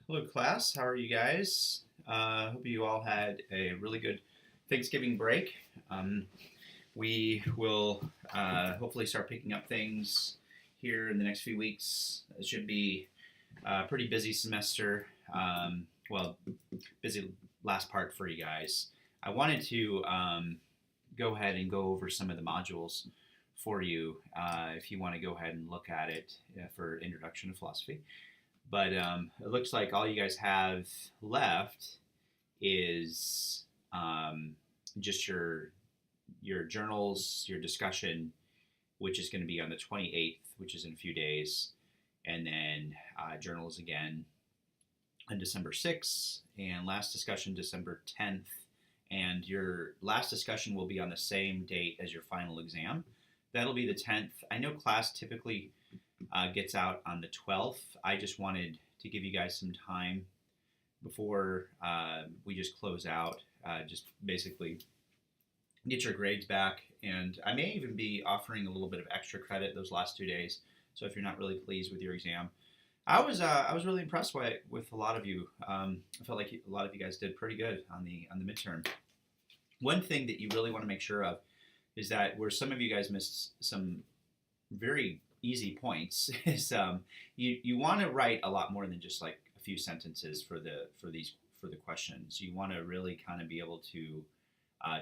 Hello, class. How are you guys? Hope you all had a really good Thanksgiving break. Um, we will hopefully start picking up things here in the next few weeks. It should be a pretty busy semester. Well, busy last part for you guys. I wanted to go ahead and go over some of the modules for you if you want to go ahead and look at it for Introduction to Philosophy. But it looks like all you guys have left is just your journals, your discussion, which is going to be on the 28th, which is in a few days, and then journals again on December 6th, and last discussion December 10th. And your last discussion will be on the same date as your final exam. That'll be the 10th. I know class typically gets out on the 12th. I just wanted to give you guys some time before we just close out. Just basically get your grades back, and I may even be offering a little bit of extra credit those last 2 days. So if you're not really pleased with your exam, I was really impressed with a lot of you. I felt like a lot of you guys did pretty good on the midterm. One thing that you really want to make sure of is that where some of you guys missed some very easy points is you want to write a lot more than just like a few sentences for the questions. You want to really kind of be able to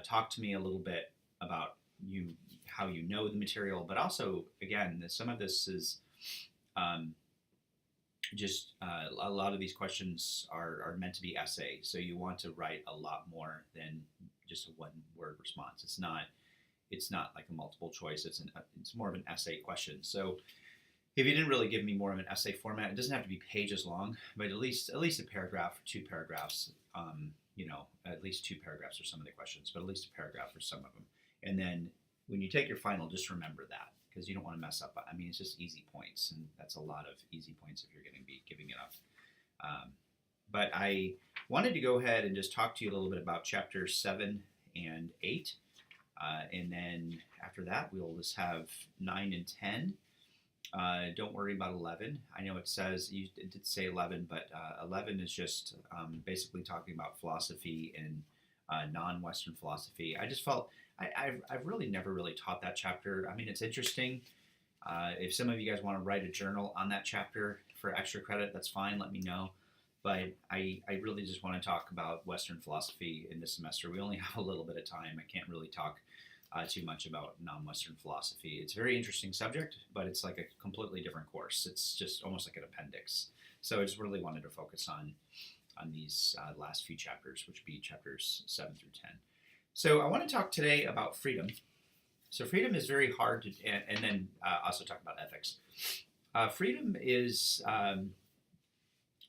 talk to me a little bit about you how you know the material, but also again some of this is um, just a lot of these questions are meant to be essays, so you want to write a lot more than just a one word response. It's not like a multiple choice. It's more of an essay question. So if you didn't really give me more of an essay format, it doesn't have to be pages long, but at least a paragraph or two paragraphs. At least two paragraphs for some of the questions, but at least a paragraph for some of them. And then when you take your final, just remember that because you don't want to mess up. I mean, it's just easy points, and that's a lot of easy points if you're going to be giving it up. But I wanted to go ahead and just talk to you a little bit about chapters 7 and 8. And then after that, we'll just have 9 and 10. Don't worry about 11. I know it says, you did say 11, but 11 is just basically talking about philosophy and non-Western philosophy. I just felt, I've really never really taught that chapter. I mean, it's interesting. If some of you guys want to write a journal on that chapter for extra credit, that's fine, let me know. But I really just want to talk about Western philosophy in this semester. We only have a little bit of time. I can't really talk too much about non-Western philosophy. It's a very interesting subject, but it's like a completely different course. It's just almost like an appendix. So I just really wanted to focus on these last few chapters, which would be chapters 7 through 10. So I want to talk today about freedom. So freedom is very hard to, and then also talk about ethics. Freedom is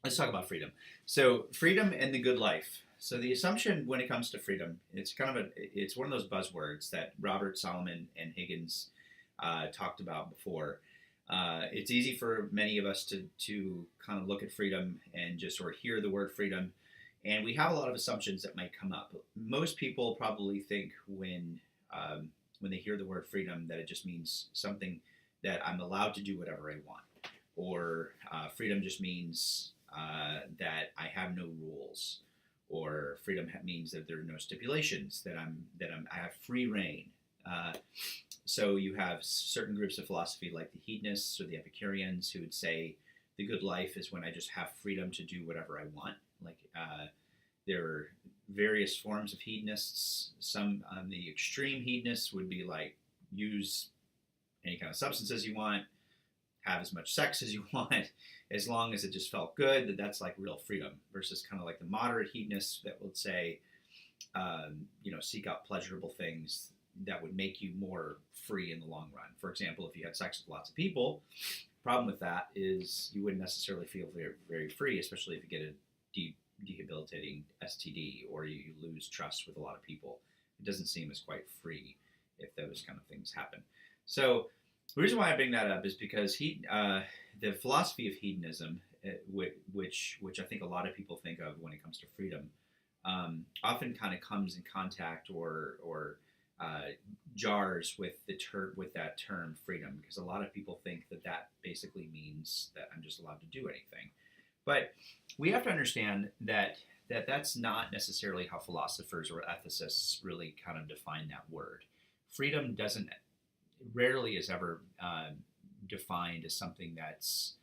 let's talk about freedom. So freedom and the good life. So the assumption when it comes to freedom, it's one of those buzzwords that Robert Solomon and Higgins talked about before. It's easy for many of us to kind of look at freedom and just sort of hear the word freedom, and we have a lot of assumptions that might come up. Most people probably think when they hear the word freedom that it just means something that I'm allowed to do whatever I want, or freedom just means that I have no rules, or freedom means that there are no stipulations, I have free reign. So you have certain groups of philosophy like the hedonists or the Epicureans who would say the good life is when I just have freedom to do whatever I want. Like there are various forms of hedonists. Some on the extreme hedonists would be like use any kind of substances you want, have as much sex as you want, as long as it just felt good, that's like real freedom, versus kind of like the moderate hedonists that would say, seek out pleasurable things that would make you more free in the long run. For example, if you had sex with lots of people, the problem with that is you wouldn't necessarily feel very, very free, especially if you get a debilitating STD or you lose trust with a lot of people. It doesn't seem as quite free if those kind of things happen. So the reason why I bring that up is because the philosophy of hedonism, which I think a lot of people think of when it comes to freedom, often kind of comes in contact or jars with that term freedom, because a lot of people think that basically means that I'm just allowed to do anything. But we have to understand that's not necessarily how philosophers or ethicists really kind of define that word. Freedom doesn't rarely is ever defined as something that's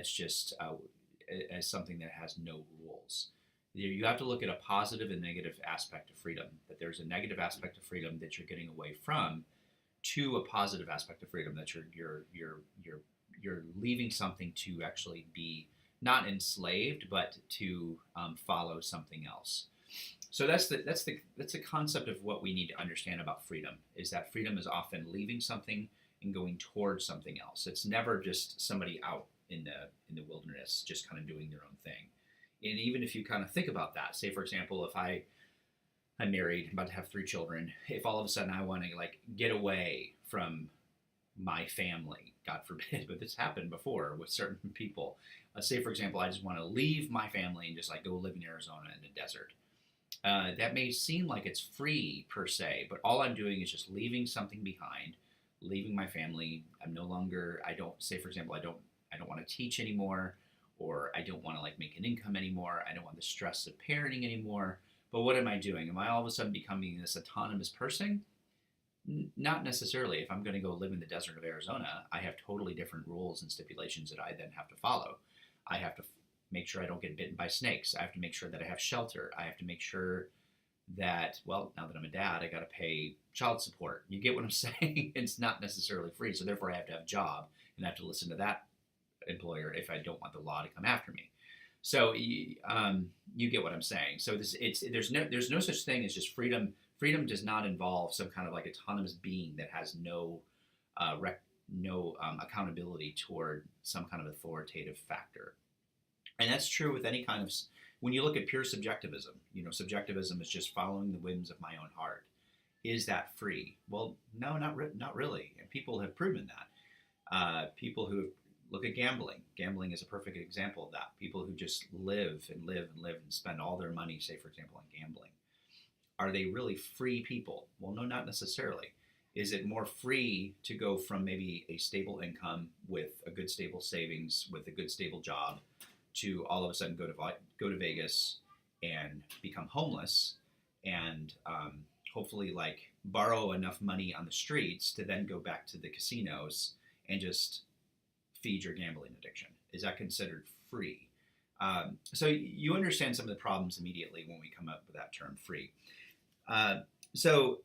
just as something that has no rules. You have to look at a positive and negative aspect of freedom. That there's a negative aspect of freedom that you're getting away from, to a positive aspect of freedom that you're leaving something to actually be not enslaved, but to follow something else. So that's the concept of what we need to understand about freedom. Is that freedom is often leaving something and going towards something else. It's never just somebody out in the wilderness just kind of doing their own thing. And even if you kind of think about that, say for example, if I'm married, about to have 3 children, if all of a sudden I want to like get away from my family, God forbid, but this happened before with certain people. Say for example, I just want to leave my family and just like go live in Arizona in the desert. That may seem like it's free per se, but all I'm doing is just leaving something behind, leaving my family. I'm no longer, I don't, say for example, I don't want to teach anymore, or I don't want to like make an income anymore. I don't want the stress of parenting anymore. But what am I doing? Am I all of a sudden becoming this autonomous person? Not necessarily. If I'm going to go live in the desert of Arizona, I have totally different rules and stipulations that I then have to follow. I have to make sure I don't get bitten by snakes. I have to make sure that I have shelter. I have to make sure that, well, now that I'm a dad, I got to pay child support. You get what I'm saying? It's not necessarily free. So therefore I have to have a job and I have to listen to that employer if I don't want the law to come after me. So you get what I'm saying. So there's no such thing as just freedom. Freedom does not involve some kind of like autonomous being that has no accountability toward some kind of authoritative factor. And that's true with any kind of, when you look at pure subjectivism, subjectivism is just following the whims of my own heart. Is that free? Well, no, not really. And people have proven that. People who look at gambling. Gambling is a perfect example of that. People who just live and live and live and spend all their money, say, for example, on gambling. Are they really free people? Well, no, not necessarily. Is it more free to go from maybe a stable income with a good stable savings, with a good stable job, to all of a sudden go to Vegas and become homeless and hopefully like borrow enough money on the streets to then go back to the casinos and just feed your gambling addiction? Is that considered free? So you understand some of the problems immediately when we come up with that term free. So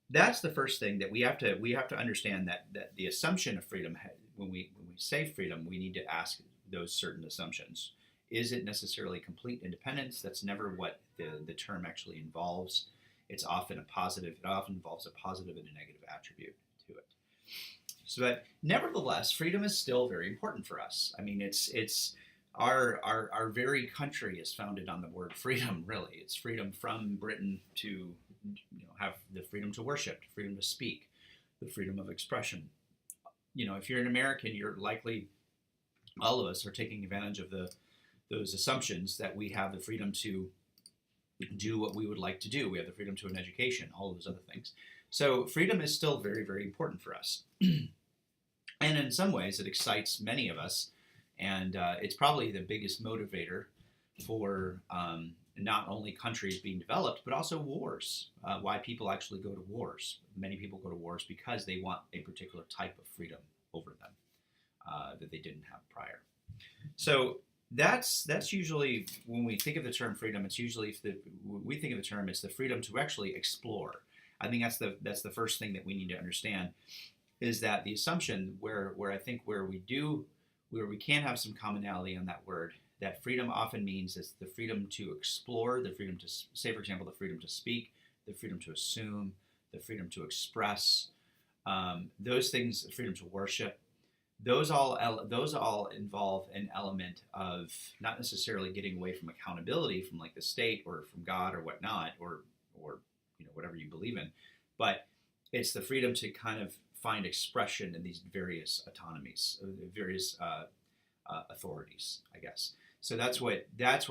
that's the first thing that we have to understand, that the assumption of freedom, when we say freedom, we need to ask those certain assumptions. Is it necessarily complete independence? That's never what the term actually involves. It's often a positive. It often involves a positive and a negative attribute to it. So, but nevertheless, freedom is still very important for us. I mean, it's our very country is founded on the word freedom. Really, it's freedom from Britain to have the freedom to worship, freedom to speak, the freedom of expression. If you're an American, you're likely, all of us are taking advantage of those assumptions that we have the freedom to do what we would like to do. We have the freedom to an education, all of those other things. So freedom is still very, very important for us. And in some ways, it excites many of us. And it's probably the biggest motivator for not only countries being developed, but also wars, why people actually go to wars. Many people go to wars because they want a particular type of freedom over them that they didn't have prior. So that's usually, when we think of the term freedom, it's usually, we think of the term, it's the freedom to actually explore. I think that's the first thing that we need to understand, is that the assumption where we can have some commonality on that word, that freedom often means is the freedom to explore, the freedom to, say for example, the freedom to speak, the freedom to assume, the freedom to express, those things, the freedom to worship. Those all involve an element of not necessarily getting away from accountability from like the state or from God or whatnot, or whatever you believe in, but it's the freedom to kind of find expression in these various autonomies, various authorities, I guess. So that's where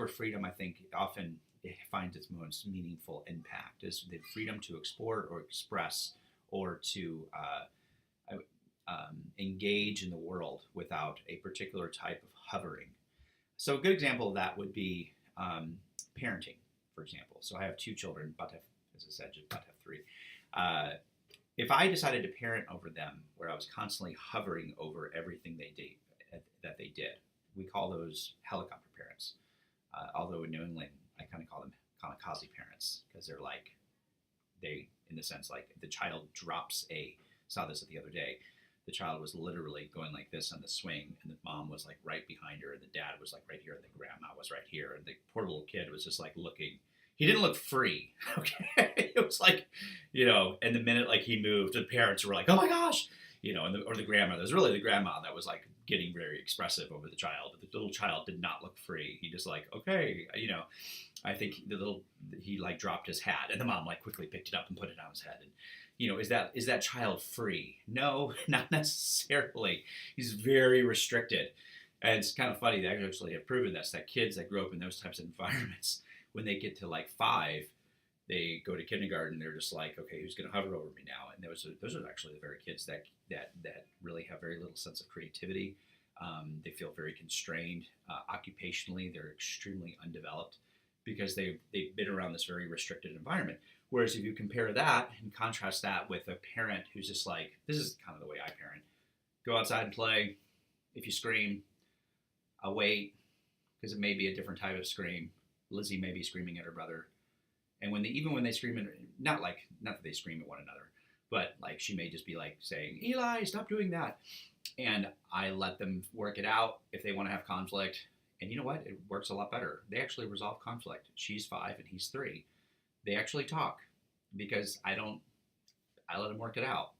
freedom, I think, often finds its most meaningful impact, is the freedom to explore or express, or to engage in the world without a particular type of hovering. So a good example of that would be parenting, for example. So I have two children, about to have, as I said, just about to have three. Uh, if I decided to parent over them, where I was constantly hovering over everything they did, that they did, we call those helicopter parents. Although in New England, I kind of call them kamikaze parents because they're like they, in the sense like the child drops a. Saw this the other day. The child was literally going like this on the swing, and the mom was like right behind her, and the dad was like right here, and the grandma was right here, and the poor little kid was just like looking. He didn't look free. Okay, it was like, and the minute like he moved, the parents were like, "Oh my gosh," or the grandma. There's really the grandma that was like getting very expressive over the child. But the little child did not look free. He just like, okay, I think he like dropped his hat, and the mom like quickly picked it up and put it on his head. And is that child free? No, not necessarily. He's very restricted. And it's kind of funny, they actually have proven this, that kids that grow up in those types of environments, when they get to like 5, they go to kindergarten, they're just like, okay, who's going to hover over me now? And those are actually the very kids that really have very little sense of creativity. They feel very constrained. Occupationally, they're extremely undeveloped because they've been around this very restricted environment. Whereas if you compare that and contrast that with a parent who's just like, this is kind of the way I parent. Go outside and play. If you scream, I'll wait, because it may be a different type of scream. Lizzie may be screaming at her brother. And even when they scream, not that they scream at one another, but like she may just be like saying, Eli, stop doing that. And I let them work it out if they want to have conflict. And you know what? It works a lot better. They actually resolve conflict. She's 5 and he's 3. They actually talk because I let them work it out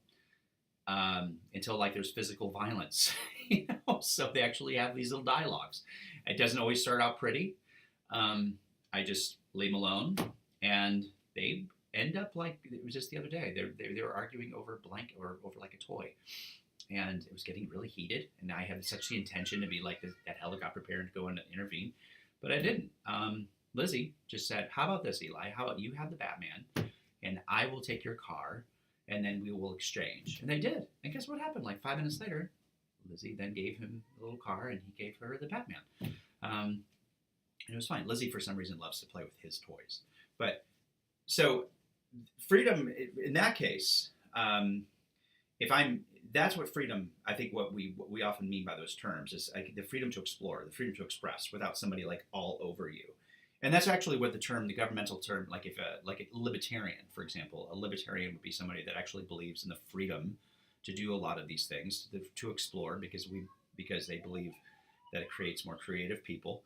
until like there's physical violence, so they actually have these little dialogues. It doesn't always start out pretty. I just leave them alone, and they end up like it was just the other day. They were arguing over a blanket or over like a toy, and it was getting really heated. And I had such the intention to be like that helicopter parent to go in and intervene, but I didn't. Lizzie just said, how about this, Eli? How about you have the Batman, and I will take your car, and then we will exchange. And they did. And guess what happened? Like 5 minutes later, Lizzie then gave him the little car, and he gave her the Batman. And it was fine. Lizzie, for some reason, loves to play with his toys. But so freedom, in that case, that's what freedom, I think what we often mean by those terms is like the freedom to explore, the freedom to express without somebody like all over you. And that's actually what the governmental term, like a libertarian, for example, a libertarian would be somebody that actually believes in the freedom to do a lot of these things, to explore, because they believe that it creates more creative people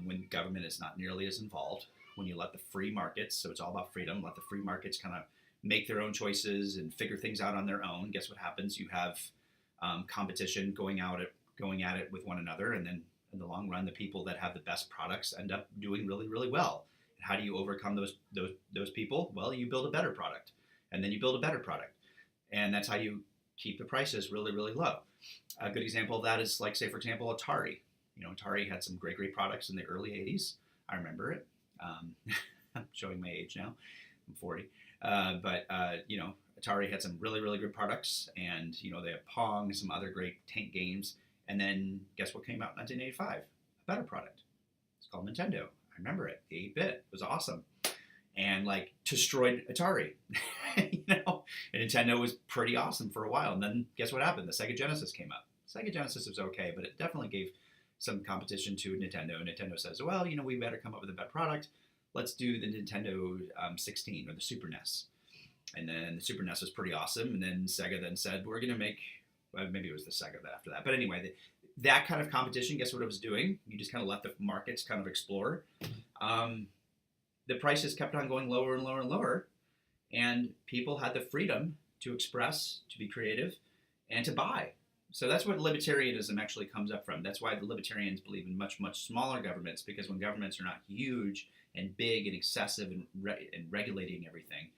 when government is not nearly as involved. When you let the free markets, so it's all about freedom, let the free markets kind of make their own choices and figure things out on their own. Guess what happens? You have competition going at it with one another, and then in the long run, the people that have the best products end up doing really, really well. And how do you overcome those people? Well, you build a better product, and then you build a better product, and that's how you keep the prices really, really low. A good example of that is, like, say, for example, Atari. Atari had some great products in the early 80s. I remember it. I'm showing my age now. I'm 40. But Atari had some really, really good products, and they have Pong, some other great tank games. And then guess what came out in 1985? A better product. It's called Nintendo. I remember it. The 8-bit. It was awesome. And like destroyed Atari. And Nintendo was pretty awesome for a while. And then guess what happened? The Sega Genesis came up. Sega Genesis was okay, but it definitely gave some competition to Nintendo. Nintendo says, well, we better come up with a better product. Let's do the Nintendo 16 or the Super NES. And then the Super NES was pretty awesome. And then Sega then said, we're going to make, maybe it was the Sega after that. But anyway, that kind of competition, guess what it was doing? You just kind of let the markets kind of explore. The prices kept on going lower and lower and lower. And people had the freedom to express, to be creative, and to buy. So that's what libertarianism actually comes up from. That's why the libertarians believe in much, much smaller governments, because when governments are not huge and big and excessive and regulating everything,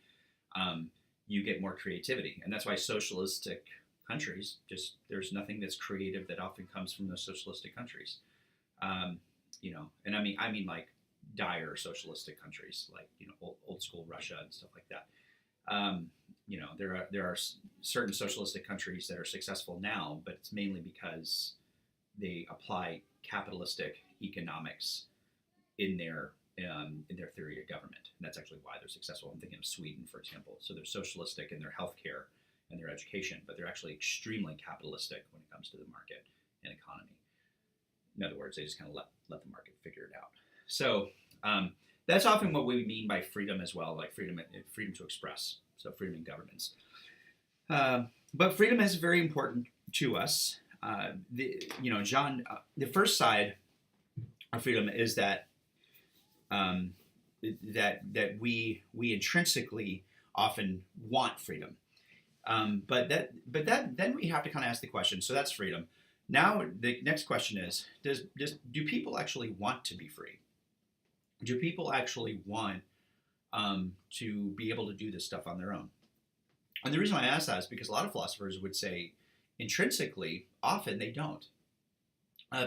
you get more creativity. And that's why socialistic countries, there's nothing that's creative that often comes from those socialistic countries. And I mean like dire socialistic countries, like, old school Russia and stuff like that. There are certain socialistic countries that are successful now, but it's mainly because they apply capitalistic economics in their theory of government, and that's actually why they're successful. I'm thinking of Sweden, for example. So they're socialistic in their healthcare and their education, but they're actually extremely capitalistic when it comes to the market and economy. In other words, they just kind of let the market figure it out. So that's often what we mean by freedom as well, like freedom to express. So freedom in governments. But freedom is very important to us. The first side of freedom is that that we intrinsically often want freedom. But then we have to kind of ask the question. So that's freedom. Now the next question is: do people actually want to be free? Do people actually want to be able to do this stuff on their own? And the reason why I ask that is because a lot of philosophers would say intrinsically, often they don't.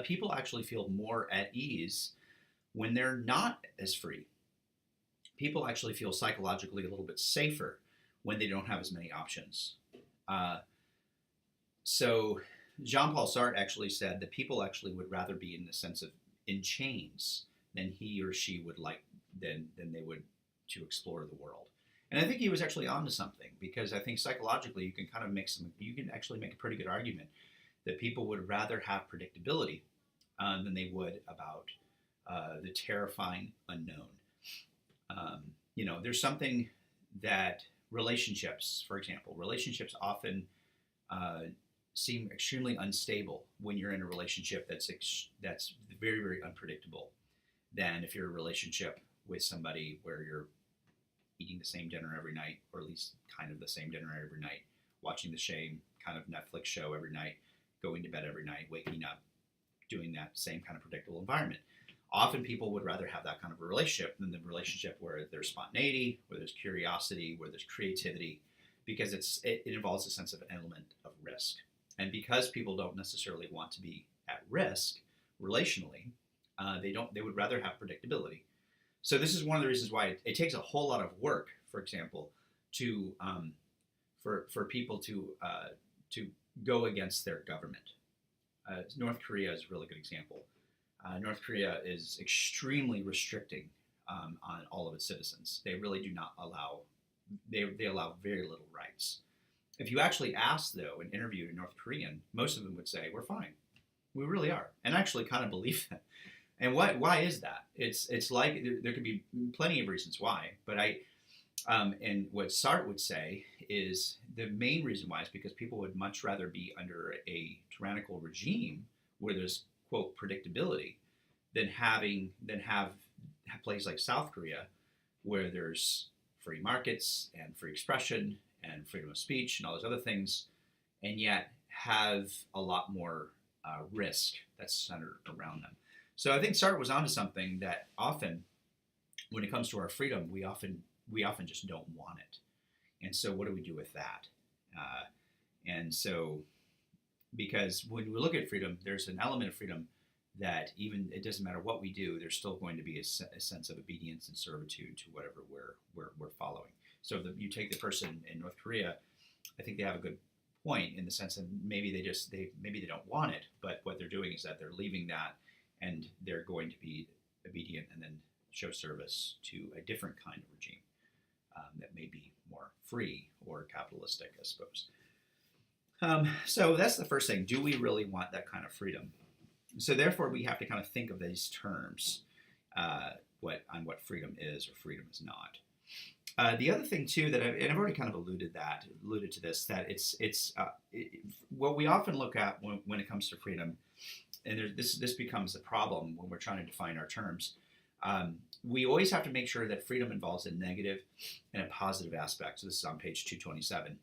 People actually feel more at ease when they're not as free. People actually feel psychologically a little bit safer when they don't have as many options. So Jean-Paul Sartre actually said that people actually would rather be in the sense of in chains than he or she would like than they would to explore the world. And I think he was actually onto something, because I think psychologically you can actually make a pretty good argument that people would rather have predictability than they would about the terrifying unknown. There's something that relationships, for example, often seem extremely unstable when you're in a relationship that's very, very unpredictable than if you're in a relationship with somebody where you're eating the same dinner every night, or at least kind of the same dinner every night, watching the same kind of Netflix show every night, going to bed every night, waking up, doing that same kind of predictable environment. Often people would rather have that kind of a relationship than the relationship where there's spontaneity, where there's curiosity, where there's creativity, because it involves a sense of an element of risk. And because people don't necessarily want to be at risk relationally, they would rather have predictability. So this is one of the reasons why it takes a whole lot of work, for example, to for people to go against their government. North Korea is a really good example. North Korea is extremely restricting on all of its citizens. They really do not allow. They allow very little rights. If you actually ask, though, and interview a North Korean, most of them would say, "We're fine. We really are," and I actually kind of believe that. And why is that? It's like there could be plenty of reasons why, but and what Sartre would say is the main reason why is because people would much rather be under a tyrannical regime where there's, quote, predictability than have places like South Korea where there's free markets and free expression and freedom of speech and all those other things, and yet have a lot more risk that's centered around them. So I think Sartre was onto something that often, when it comes to our freedom, we often just don't want it. And so what do we do with that? And so, because when we look at freedom, there's an element of freedom that even it doesn't matter what we do, there's still going to be a sense of obedience and servitude to whatever we're following. So if you take the person in North Korea, I think they have a good point in the sense that maybe they don't want it, but what they're doing is that they're leaving that, and they're going to be obedient and then show service to a different kind of regime that may be more free or capitalistic, I suppose. So that's the first thing. Do we really want that kind of freedom? So therefore, we have to kind of think of these terms, what freedom is or freedom is not. The other thing too that I've already kind of alluded to this, that it's what we often look at when it comes to freedom, and this becomes a problem when we're trying to define our terms. We always have to make sure that freedom involves a negative and a positive aspect. So this is on page 227.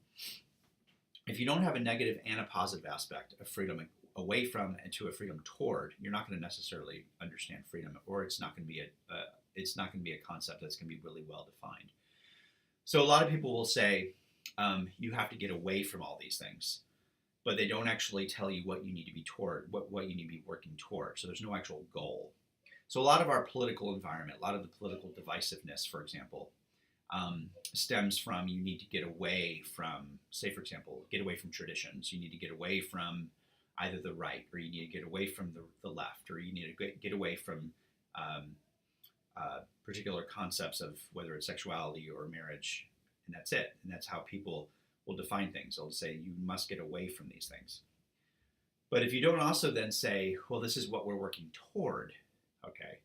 If you don't have a negative and a positive aspect of freedom away from and to a freedom toward, you're not going to necessarily understand freedom, or it's not going to be a concept that's going to be really well defined. So a lot of people will say you have to get away from all these things, but they don't actually tell you what you need to be toward, what you need to be working toward. So there's no actual goal. So a lot of our political environment, a lot of the political divisiveness, for example, stems from you need to get away from, say, for example, get away from traditions. You need to get away from either the right, or you need to get away from the left, or you need to get away from um, particular concepts of whether it's sexuality or marriage, and that's it. And that's how people will define things. They'll say you must get away from these things. But if you don't also then say, well, this is what we're working toward, okay,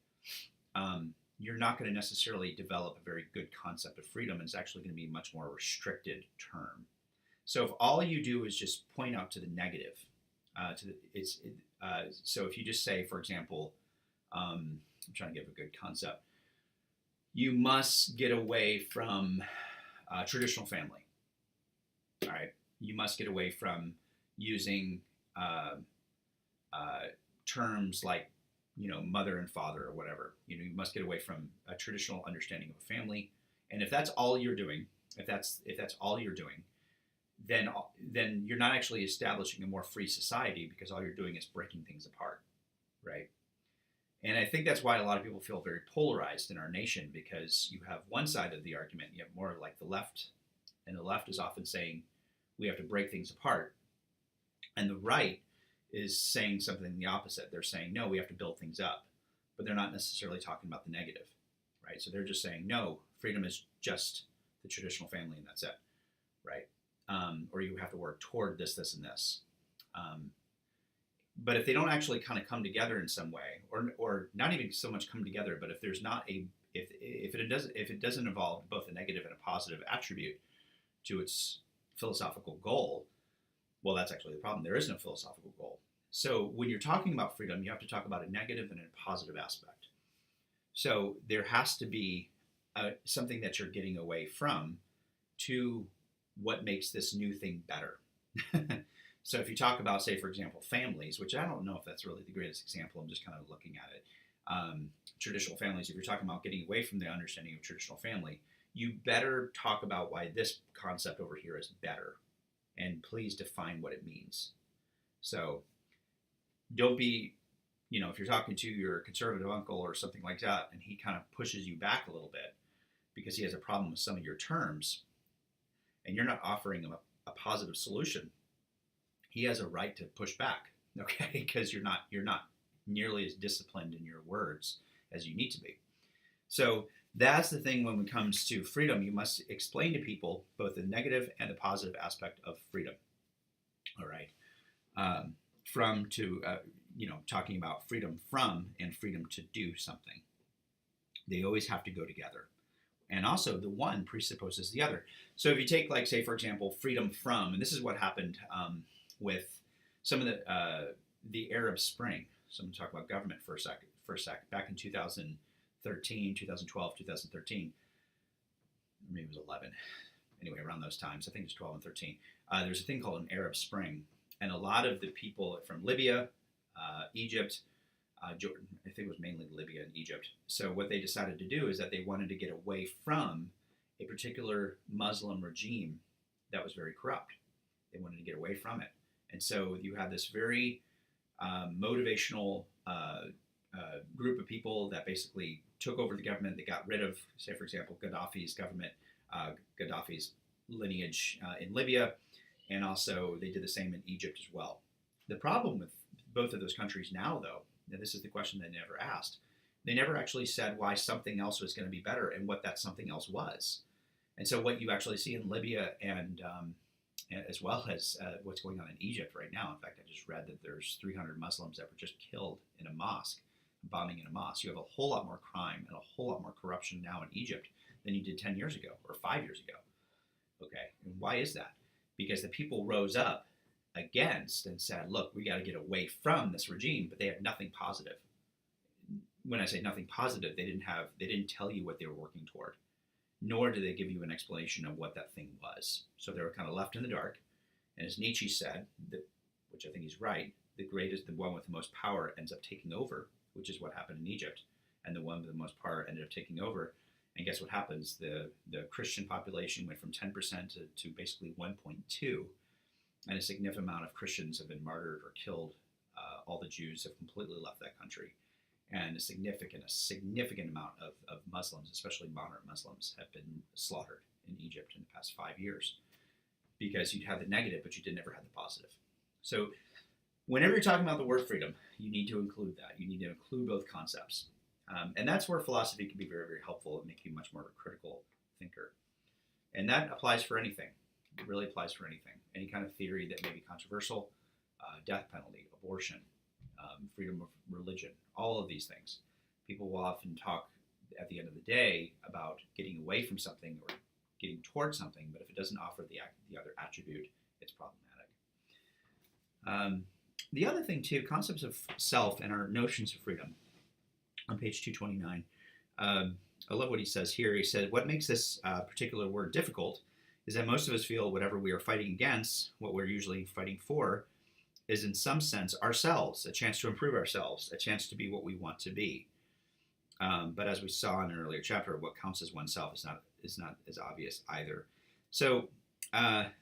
you're not going to necessarily develop a very good concept of freedom. It's actually going to be a much more restricted term. So if all you do is just point out to the negative, so if you just say, for example, I'm trying to give a good concept, you must get away from traditional family. All right, you must get away from using terms like, mother and father or whatever. You must get away from a traditional understanding of a family. And if that's all you're doing, if that's all you're doing, then you're not actually establishing a more free society, because all you're doing is breaking things apart, right? And I think that's why a lot of people feel very polarized in our nation, because you have one side of the argument, you have more like the left, and the left is often saying we have to break things apart, and the right is saying something the opposite. They're saying, no, we have to build things up, but they're not necessarily talking about the negative, right? So they're just saying, no, freedom is just the traditional family and that's it, right? Or you have to work toward this, this, and this. But if they don't actually kind of come together in some way, or not even so much come together, but if there's not if it doesn't involve both a negative and a positive attribute to its philosophical goal, well, that's actually the problem. There is no philosophical goal. So when you're talking about freedom, you have to talk about a negative and a positive aspect. So there has to be something that you're getting away from to what makes this new thing better. So if you talk about, say, for example, families, which I don't know if that's really the greatest example, I'm just kind of looking at it. Traditional families, if you're talking about getting away from the understanding of traditional family, you better talk about why this concept over here is better. And please define what it means. So don't be, if you're talking to your conservative uncle or something like that, and he kind of pushes you back a little bit because he has a problem with some of your terms, and you're not offering him a positive solution, he has a right to push back, okay? Because you're not nearly as disciplined in your words as you need to be. So that's the thing when it comes to freedom. You must explain to people both the negative and the positive aspect of freedom. All right. Talking about freedom from and freedom to do something. They always have to go together. And also the one presupposes the other. So if you take, like, say, for example, freedom from, and this is what happened with some of the Arab Spring. So I'm going to talk about government for a second. Back in 2013, 2012, 2013, or maybe it was 11. Anyway, around those times, I think it's 12 and 13. There's a thing called an Arab Spring. And a lot of the people from Libya, Egypt, Jordan, I think it was mainly Libya and Egypt. So what they decided to do is that they wanted to get away from a particular Muslim regime that was very corrupt. They wanted to get away from it. And so you have this very motivational group of people that basically took over the government. They got rid of, say, for example, Gaddafi's government, Gaddafi's lineage in Libya, and also they did the same in Egypt as well. The problem with both of those countries now, though, and this is the question they never asked, they never actually said why something else was going to be better and what that something else was. And so what you actually see in Libya and as well as what's going on in Egypt right now. In fact, I just read that there's 300 Muslims that were just killed in a mosque, bombing in a mosque. You have a whole lot more crime and a whole lot more corruption now in Egypt than you did 10 years ago or 5 years ago. Okay, and why is that? Because the people rose up against and said, look, we got to get away from this regime, but they had nothing positive. When I say nothing positive, they didn't tell you what they were working toward, nor did they give you an explanation of what that thing was. So they were kind of left in the dark. And as Nietzsche said, which I think he's right, the greatest, the one with the most power ends up taking over, which is what happened in Egypt. And the one with the most power ended up taking over. And guess what happens? The Christian population went from 10% to basically 1.2. And a significant amount of Christians have been martyred or killed. All the Jews have completely left that country. And a significant amount of Muslims, especially moderate Muslims, have been slaughtered in Egypt in the past 5 years. Because you'd have the negative, but you never had the positive. So whenever you're talking about the word freedom, you need to include that. You need to include both concepts. And that's where philosophy can be very, very helpful and make you much more of a critical thinker. And that applies for anything. It really applies for anything. Any kind of theory that may be controversial, death penalty, abortion, freedom of religion, all of these things. People will often talk at the end of the day about getting away from something or getting towards something, but if it doesn't offer the other attribute, it's problematic. The other thing, too, concepts of self and our notions of freedom. On page 229, I love what he says here. He said, what makes this particular word difficult is that most of us feel whatever we are fighting against, what we're usually fighting for, is in some sense ourselves, a chance to improve ourselves, a chance to be what we want to be. But as we saw in an earlier chapter, what counts as oneself is not as obvious either. So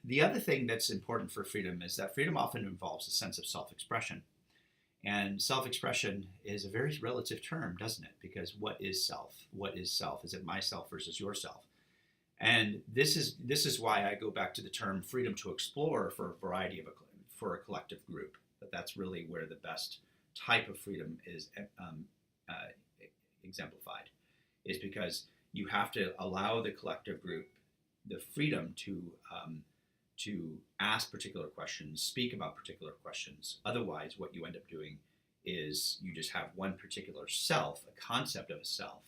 the other thing that's important for freedom is that freedom often involves a sense of self-expression. And self-expression is a very relative term, doesn't it? Because what is self? What is self? Is it myself versus yourself? And this is why I go back to the term freedom to explore for a variety of for a collective group. That's really where the best type of freedom is exemplified, is because you have to allow the collective group the freedom to ask particular questions, speak about particular questions. Otherwise, what you end up doing is you just have one particular self, a concept of a self,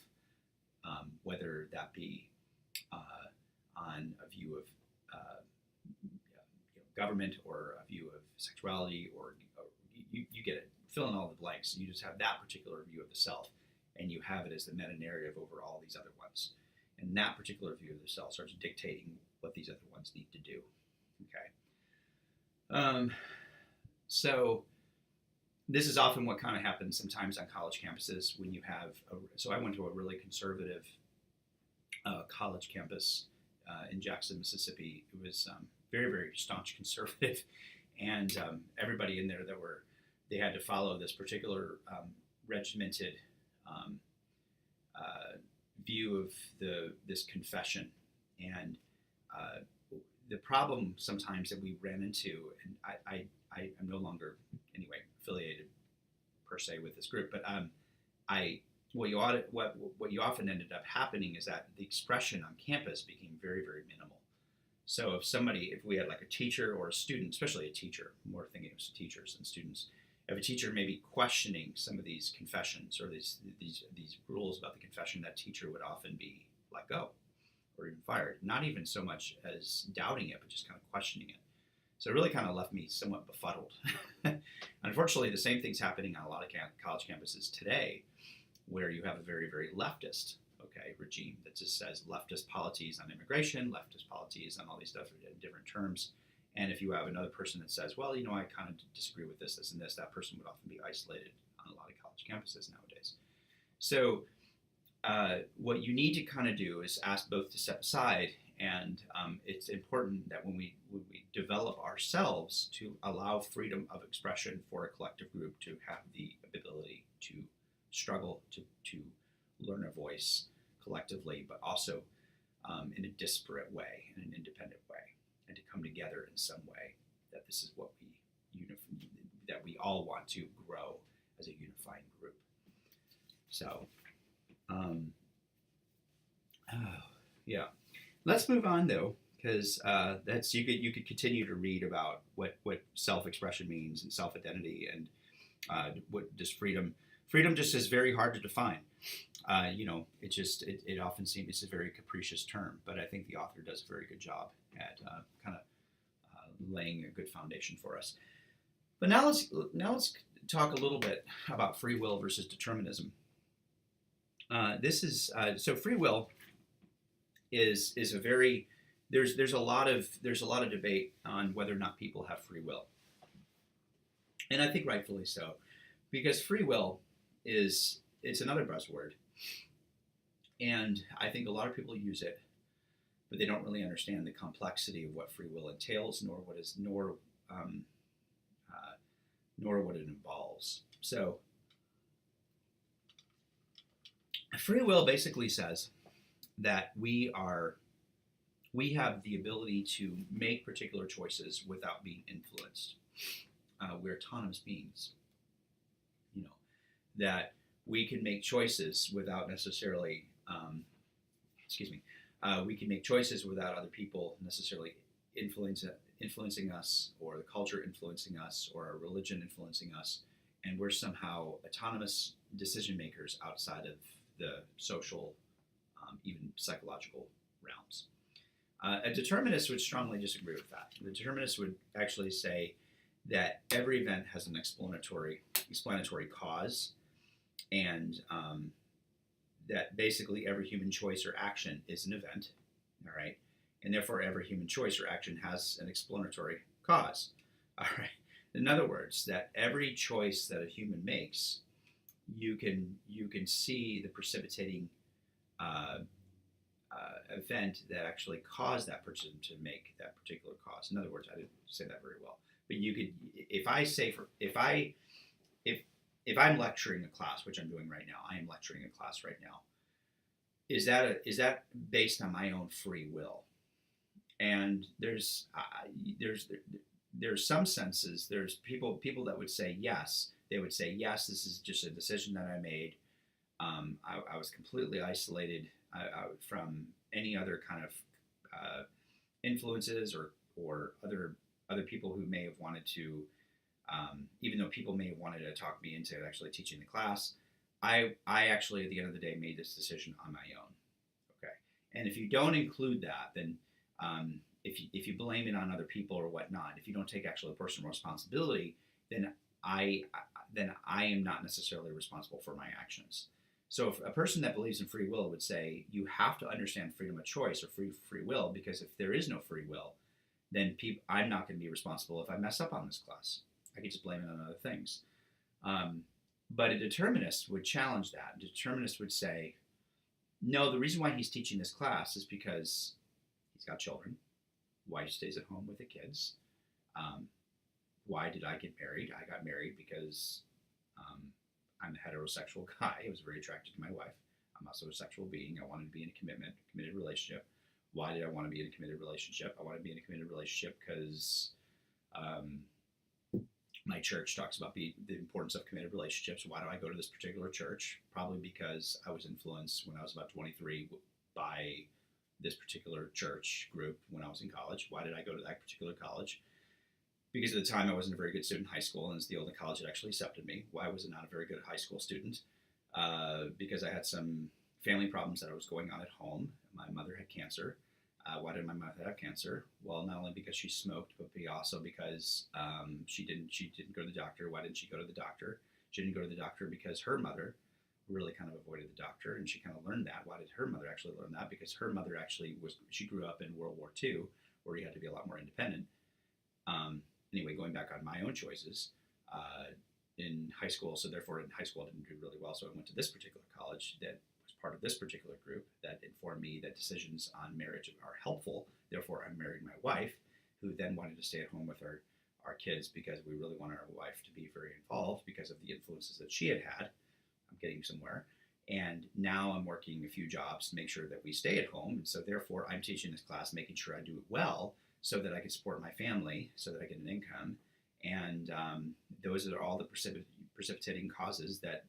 whether that be on a view of government or a view of sexuality, or you get it, fill in all the blanks. You just have that particular view of the self, and you have it as the meta-narrative over all these other ones. And that particular view of the self starts dictating what these other ones need to do. Okay. So this is often what kind of happens sometimes on college campuses when you have, so I went to a really conservative college campus in Jackson, Mississippi. It was very, very staunch conservative, and everybody in there they had to follow this particular regimented view of this confession. And the problem sometimes that we ran into, and I am no longer anyway affiliated per se with this group, but what you often ended up happening is that the expression on campus became very, very minimal. So if we had like a teacher or a student, especially a teacher, more thinking of teachers than students, if a teacher may be questioning some of these confessions or these rules about the confession, that teacher would often be let go or even fired. Not even so much as doubting it, but just kind of questioning it. So it really kind of left me somewhat befuddled. Unfortunately, the same thing's happening on a lot of college campuses today, where you have a very, very leftist regime that just says leftist policies on immigration, leftist policies on all these different terms. And if you have another person that says, well, I kind of disagree with this, and this, that person would often be isolated on a lot of college campuses nowadays. So what you need to kind of do is ask both to step aside, and it's important that when we develop ourselves to allow freedom of expression for a collective group to have the ability to struggle, to learn a voice collectively, but also in a disparate way, in an independent way, and to come together in some way, that this is what that we all want to grow as a unifying group. So, yeah. Let's move on though, because that's you could continue to read about what self-expression means and self-identity, and what does freedom. Freedom just is very hard to define. It often seems it's a very capricious term, but I think the author does a very good job at kind of laying a good foundation for us. But now let's talk a little bit about free will versus determinism. So free will is a very there's a lot of debate on whether or not people have free will, and I think rightfully so, because free will it's another buzzword, and I think a lot of people use it, but they don't really understand the complexity of what free will entails, nor what it involves. So, free will basically says that we have the ability to make particular choices without being influenced. we're autonomous beings. You know, that we can make choices without necessarily, we can make choices without other people necessarily influencing us, or the culture influencing us, or our religion influencing us, and we're somehow autonomous decision makers outside of the social, even psychological realms. A determinist would strongly disagree with that. The determinist would actually say that every event has an explanatory cause, and that basically every human choice or action is an event, all right, and therefore every human choice or action has an explanatory cause, all right. In other words, that every choice that a human makes, you can see the precipitating event that actually caused that person to make that particular cause. In other words, I didn't say that very well, but you could, if I'm lecturing a class, which I'm doing right now, I am lecturing a class right now. Is that based on my own free will? And there's some senses. There's people that would say yes. They would say yes. This is just a decision that I made. I was completely isolated from any other kind of influences or other people who may have wanted to. Even though people may have wanted to talk me into actually teaching the class, I actually, at the end of the day, made this decision on my own. Okay, and if you don't include that, then if you blame it on other people or whatnot, if you don't take actual personal responsibility, then I am not necessarily responsible for my actions. So if a person that believes in free will would say you have to understand freedom of choice or free will, because if there is no free will, then I'm not going to be responsible if I mess up on this class. I could just blame it on other things. But a determinist would challenge that. A determinist would say, no, the reason why he's teaching this class is because he's got children. Wife stays at home with the kids. Why did I get married? I got married because I'm a heterosexual guy. I was very attracted to my wife. I'm also a sexual being. I wanted to be in a committed relationship. Why did I want to be in a committed relationship? I want to be in a committed relationship because my church talks about the importance of committed relationships. Why do I go to this particular church? Probably because I was influenced when I was about 23 by this particular church group when I was in college. Why did I go to that particular college? Because at the time I wasn't a very good student in high school, and it's the only college that actually accepted me. Why was I not a very good high school student? Because I had some family problems that was going on at home. My mother had cancer. Why did my mother have cancer? Well, not only because she smoked, but also because she didn't go to the doctor. Why didn't she go to the doctor? She didn't go to the doctor because her mother really kind of avoided the doctor, and she kind of learned that. Why did her mother actually learn that? Because her mother actually she grew up in World War II, where you had to be a lot more independent. Anyway, going back on my own choices in high school, so therefore in high school I didn't do really well, so I went to this particular college that was part of this particular group that informed me that decisions on marriage are helpful. Therefore, I married my wife, who then wanted to stay at home with our kids because we really wanted our wife to be very involved because of the influences that she had had. I'm getting somewhere. And now I'm working a few jobs to make sure that we stay at home. And so therefore, I'm teaching this class, making sure I do it well, so that I can support my family, so that I get an income. And those are all the precipitating causes that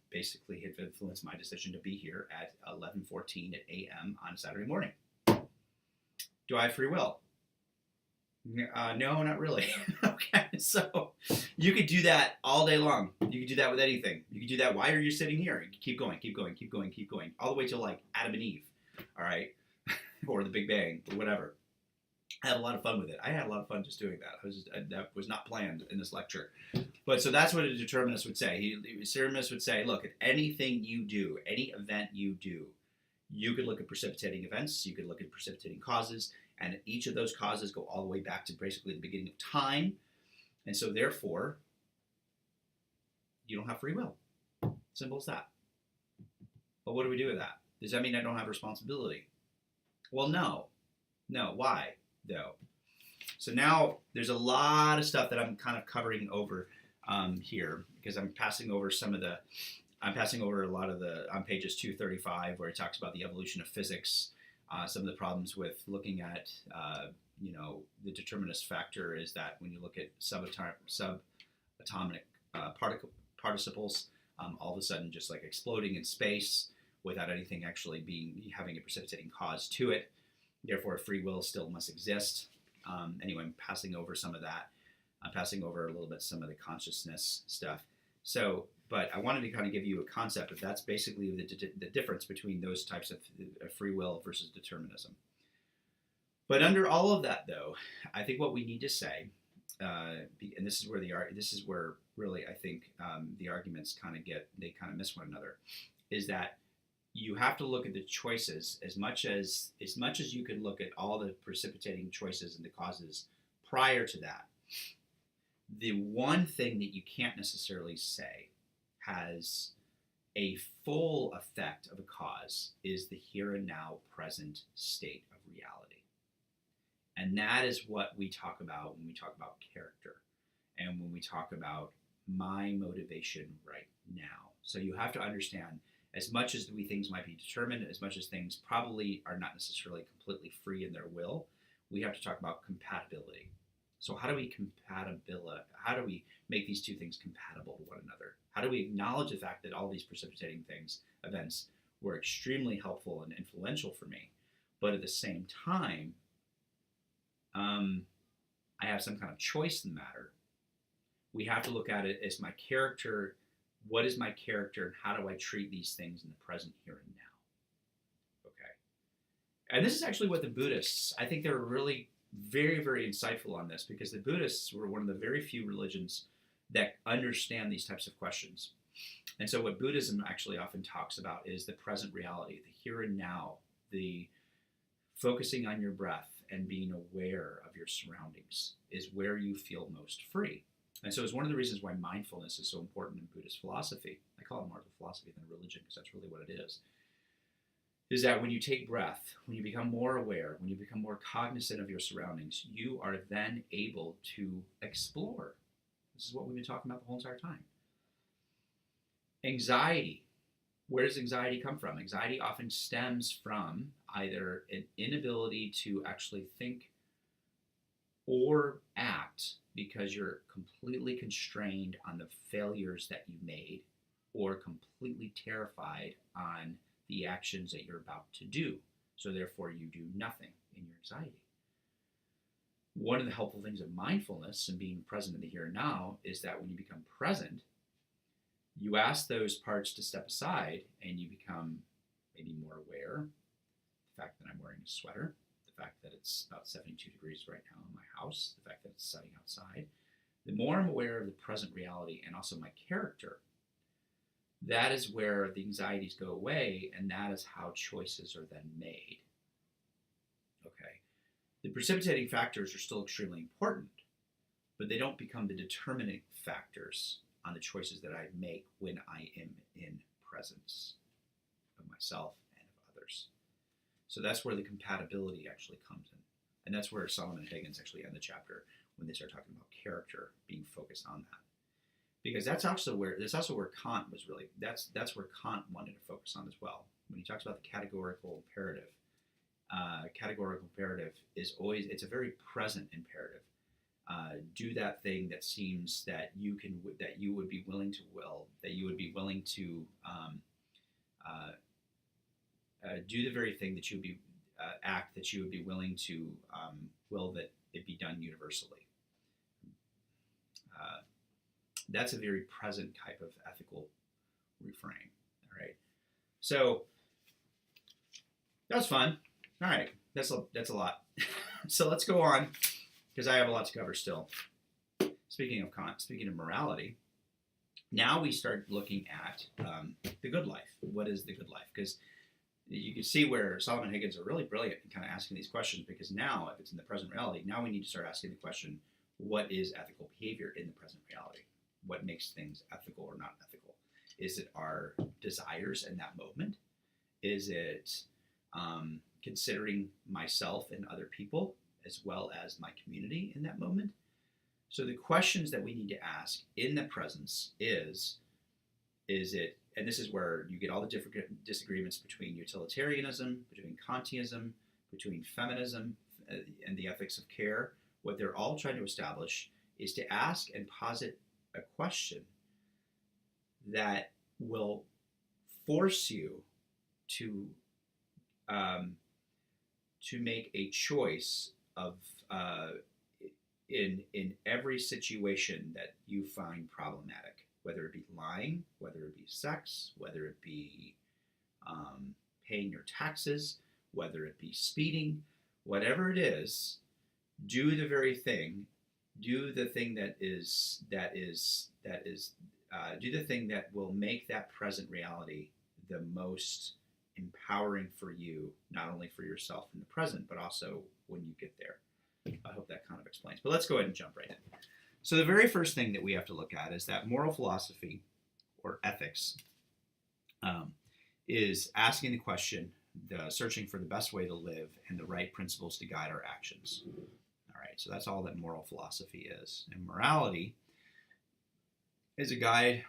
basically have influenced my decision to be here at 11:14 a.m. on Saturday morning. Do I have free will? No, not really. Okay, so you could do that all day long. You could do that with anything. You could do that. Why are you sitting here? You keep going, all the way to like Adam and Eve, all right, or the Big Bang, or whatever. I had a lot of fun with it. I had a lot of fun just doing that. That was not planned in this lecture. But so that's what a determinist would say. A determinist would say, look, at anything you do, any event you do, you could look at precipitating events, you could look at precipitating causes, and each of those causes go all the way back to basically the beginning of time. And so therefore, you don't have free will. Simple as that. But what do we do with that? Does that mean I don't have responsibility? Well, no. No. Why, though? So now there's a lot of stuff that I'm kind of covering over here, because I'm passing over a lot of the, on pages 235, where it talks about the evolution of physics. Some of the problems with looking at, the determinist factor is that when you look at atomic participles all of a sudden just like exploding in space without anything actually having a precipitating cause to it. Therefore, free will still must exist. Anyway, I'm passing over some of that. I'm passing over a little bit some of the consciousness stuff. So, but I wanted to kind of give you a concept of that's basically the difference between those types of free will versus determinism. But under all of that, though, I think what we need to say, and this is where really I think the arguments kind of miss one another, is that you have to look at the choices as much as you can look at all the precipitating choices and the causes prior to that. The one thing that you can't necessarily say has a full effect of a cause is the here and now present state of reality. And that is what we talk about when we talk about character and when we talk about my motivation right now. So you have to understand, as much as things might be determined, as much as things probably are not necessarily completely free in their will, we have to talk about compatibility. So how do we make these two things compatible to one another? How do we acknowledge the fact that all these precipitating events were extremely helpful and influential for me, but at the same time, I have some kind of choice in the matter. We have to look at it as my character. What is my character, and how do I treat these things in the present, here and now? Okay. And this is actually what the Buddhists, I think they're really very, very insightful on this, because the Buddhists were one of the very few religions that understand these types of questions. And so what Buddhism actually often talks about is the present reality, the here and now, the focusing on your breath and being aware of your surroundings is where you feel most free. And so it's one of the reasons why mindfulness is so important in Buddhist philosophy. I call it more of a philosophy than a religion, because that's really what it is that when you take breath, when you become more aware, when you become more cognizant of your surroundings, you are then able to explore. This is what we've been talking about the whole entire time. Anxiety. Where does anxiety come from? Anxiety often stems from either an inability to actually think or act because you're completely constrained on the failures that you made, or completely terrified on the actions that you're about to do. So therefore you do nothing in your anxiety. One of the helpful things of mindfulness and being present in the here and now is that when you become present, you ask those parts to step aside and you become maybe more aware. The fact that I'm wearing a sweater, the fact that it's about 72 degrees right now in my house, the fact that it's sunny outside. The more I'm aware of the present reality and also my character, that is where the anxieties go away, and that is how choices are then made. Okay. The precipitating factors are still extremely important, but they don't become the determining factors on the choices that I make when I am in presence of myself and of others. So that's where the compatibility actually comes in. And that's where Solomon and Huygens actually end the chapter when they start talking about character, being focused on that. Because that's also where Kant was really, that's where Kant wanted to focus on as well. When he talks about the categorical imperative is always, it's a very present imperative. Do that thing that seems that you would be willing to do the very thing that you would be act that you would be willing to will that it be done universally. That's a very present type of ethical refrain. All right. So that was fun. All right. That's a lot. So let's go on, because I have a lot to cover still. Speaking of Kant, speaking of morality, now we start looking at the good life. What is the good life? Because you can see where Solomon and Huygens are really brilliant in kind of asking these questions, because now, if it's in the present reality, now we need to start asking the question, what is ethical behavior in the present reality? What makes things ethical or not ethical? Is it our desires in that moment? Is it considering myself and other people as well as my community in that moment? So the questions that we need to ask in the presence is it, and this is where you get all the different disagreements between utilitarianism, between Kantianism, between feminism and the ethics of care. What they're all trying to establish is to ask and posit a question that will force you to make a choice of in every situation that you find problematic, whether it be lying, whether it be sex, whether it be paying your taxes, whether it be speeding, whatever it is, do the very thing, do the thing do the thing that will make that present reality the most empowering for you, not only for yourself in the present, but also when you get there. I hope that kind of explains. But let's go ahead and jump right in. So the very first thing that we have to look at is that moral philosophy or ethics is asking the question, searching for the best way to live and the right principles to guide our actions. All right, so that's all that moral philosophy is. And morality is a guide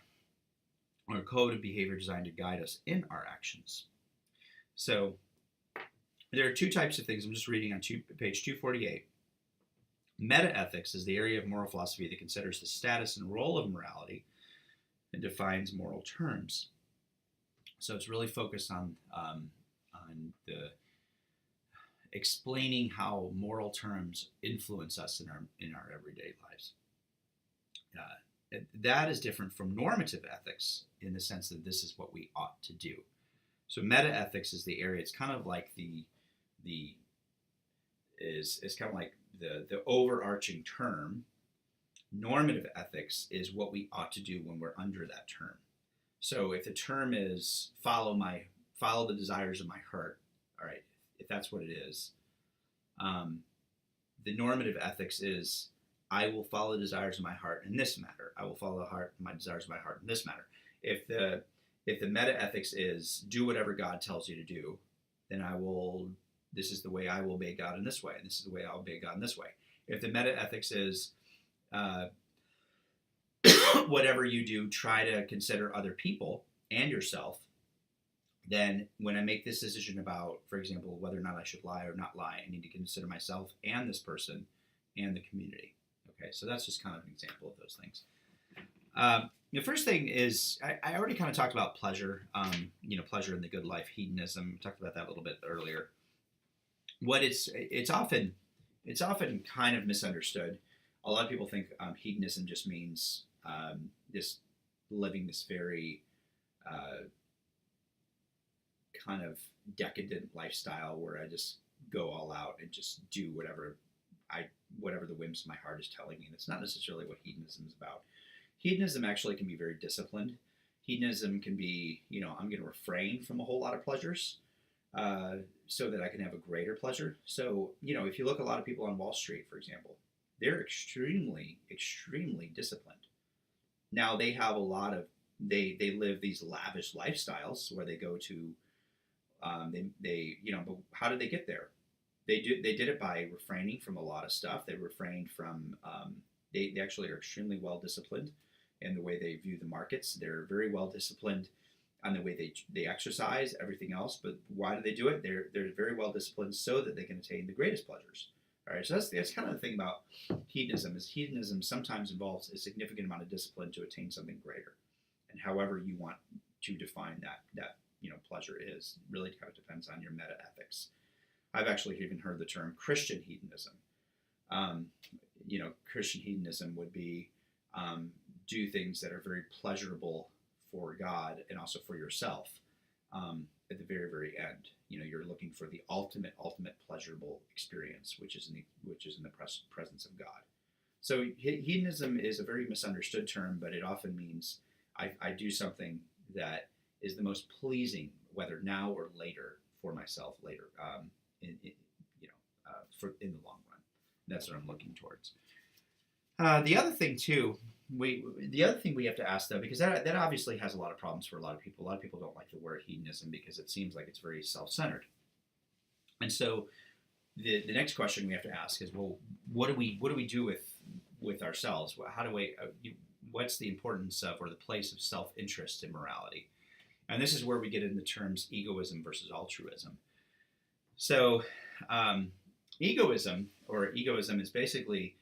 or a code of behavior designed to guide us in our actions. So there are two types of things. I'm just reading on page 248. Metaethics is the area of moral philosophy that considers the status and role of morality and defines moral terms. So it's really focused on the explaining how moral terms influence us in our everyday lives. That is different from normative ethics in the sense that this is what we ought to do. So metaethics is the area. It's kind of like the overarching term. Normative ethics is what we ought to do when we're under that term. So if the term is follow the desires of my heart, all right, if that's what it is, the normative ethics is I will follow the desires of my heart in this matter. I will follow my desires of my heart in this matter. If the metaethics is do whatever God tells you to do, then this is the way I will obey God in this way, and this is the way I'll obey God in this way. If the metaethics is whatever you do, try to consider other people and yourself, then when I make this decision about, for example, whether or not I should lie or not lie, I need to consider myself and this person and the community. Okay, so that's just kind of an example of those things. The first thing is, I already kind of talked about pleasure, pleasure in the good life, hedonism. Talked about that a little bit earlier. It's often kind of misunderstood. A lot of people think hedonism just means this living this very kind of decadent lifestyle where I just go all out and just do whatever the whims of my heart is telling me. That's not necessarily what hedonism is about. Hedonism actually can be very disciplined. Hedonism can be, I'm going to refrain from a whole lot of pleasures so that I can have a greater pleasure. So, if you look at a lot of people on Wall Street, for example, they're extremely, extremely disciplined. Now they have they live these lavish lifestyles where they go to, but how did they get there? They did it by refraining from a lot of stuff. They refrained from, they actually are extremely well disciplined in the way they view the markets. They're very well disciplined on the way they exercise, everything else. But why do they do it? They're very well disciplined so that they can attain the greatest pleasures. All right, so that's kind of the thing about hedonism. Is hedonism sometimes involves a significant amount of discipline to attain something greater, and however you want to define that pleasure is really kind of depends on your meta ethics. I've actually even heard the term Christian hedonism. Christian hedonism would be do things that are very pleasurable for God and also for yourself at the very, very end. You're looking for the ultimate pleasurable experience, which is in the presence of God. So hedonism is a very misunderstood term, but it often means I do something that is the most pleasing, whether now or later, for myself later, in the long run. That's what I'm looking towards. The other thing too, we have to ask though, because that obviously has a lot of problems for a lot of people. A lot of people don't like the word hedonism because it seems like it's very self-centered. And so the next question we have to ask is, well, what do we do with ourselves? What's the importance of or the place of self-interest in morality? And this is where we get into the terms egoism versus altruism. So egoism is basically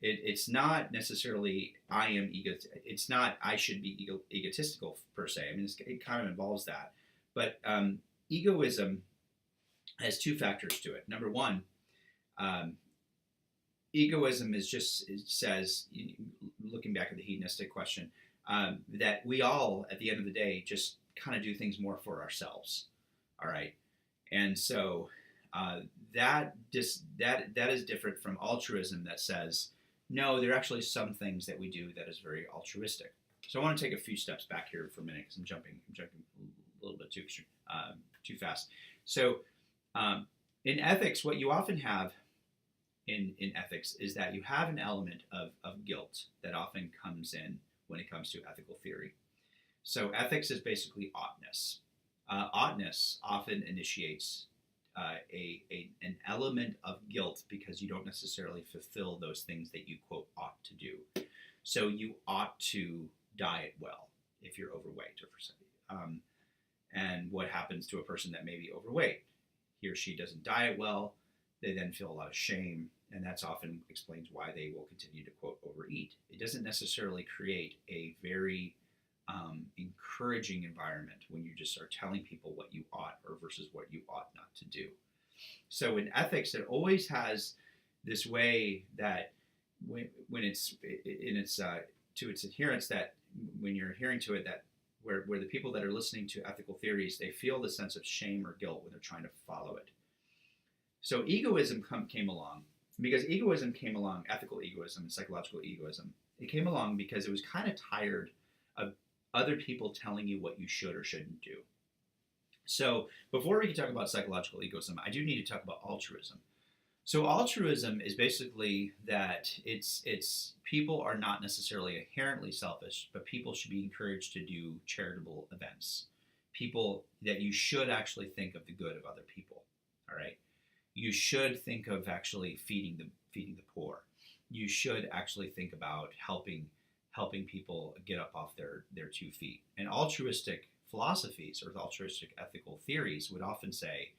it's not necessarily I am ego. It's not I should be egotistical per se. I mean, it kind of involves that, but egoism has two factors to it. Number one, um, egoism is just it says, looking back at the hedonistic question, that we all at the end of the day just kind of do things more for ourselves. All right, and so that is different from altruism that says no, there are actually some things that we do that is very altruistic. So I want to take a few steps back here for a minute because I'm jumping a little bit too fast. So in ethics, what you often have in ethics is that you have an element of guilt that often comes in when it comes to ethical theory. So ethics is basically oughtness. Oughtness often initiates an element of guilt because you don't necessarily fulfill those things that you, quote, ought to do. So you ought to diet well if you're overweight. And what happens to a person that may be overweight? He or she doesn't diet well, they then feel a lot of shame, and that's often explains why they will continue to, quote, overeat. It doesn't necessarily create a very encouraging environment when you just are telling people what you ought or versus what you ought not to do. So in ethics, it always has this way that when it's in its to its adherents, that when you're adhering to it, that where the people that are listening to ethical theories, they feel the sense of shame or guilt when they're trying to follow it. So egoism came along because egoism came along, ethical egoism and psychological egoism. It came along because it was kind of tired of other people telling you what you should or shouldn't do. So before we can talk about psychological egoism, I do need to talk about altruism. So altruism is basically that it's people are not necessarily inherently selfish, but people should be encouraged to do charitable events. People that you should actually think of the good of other people. All right, you should think of actually feeding the poor. You should actually think about helping people get up off their 2 feet. And altruistic philosophies or altruistic ethical theories would often say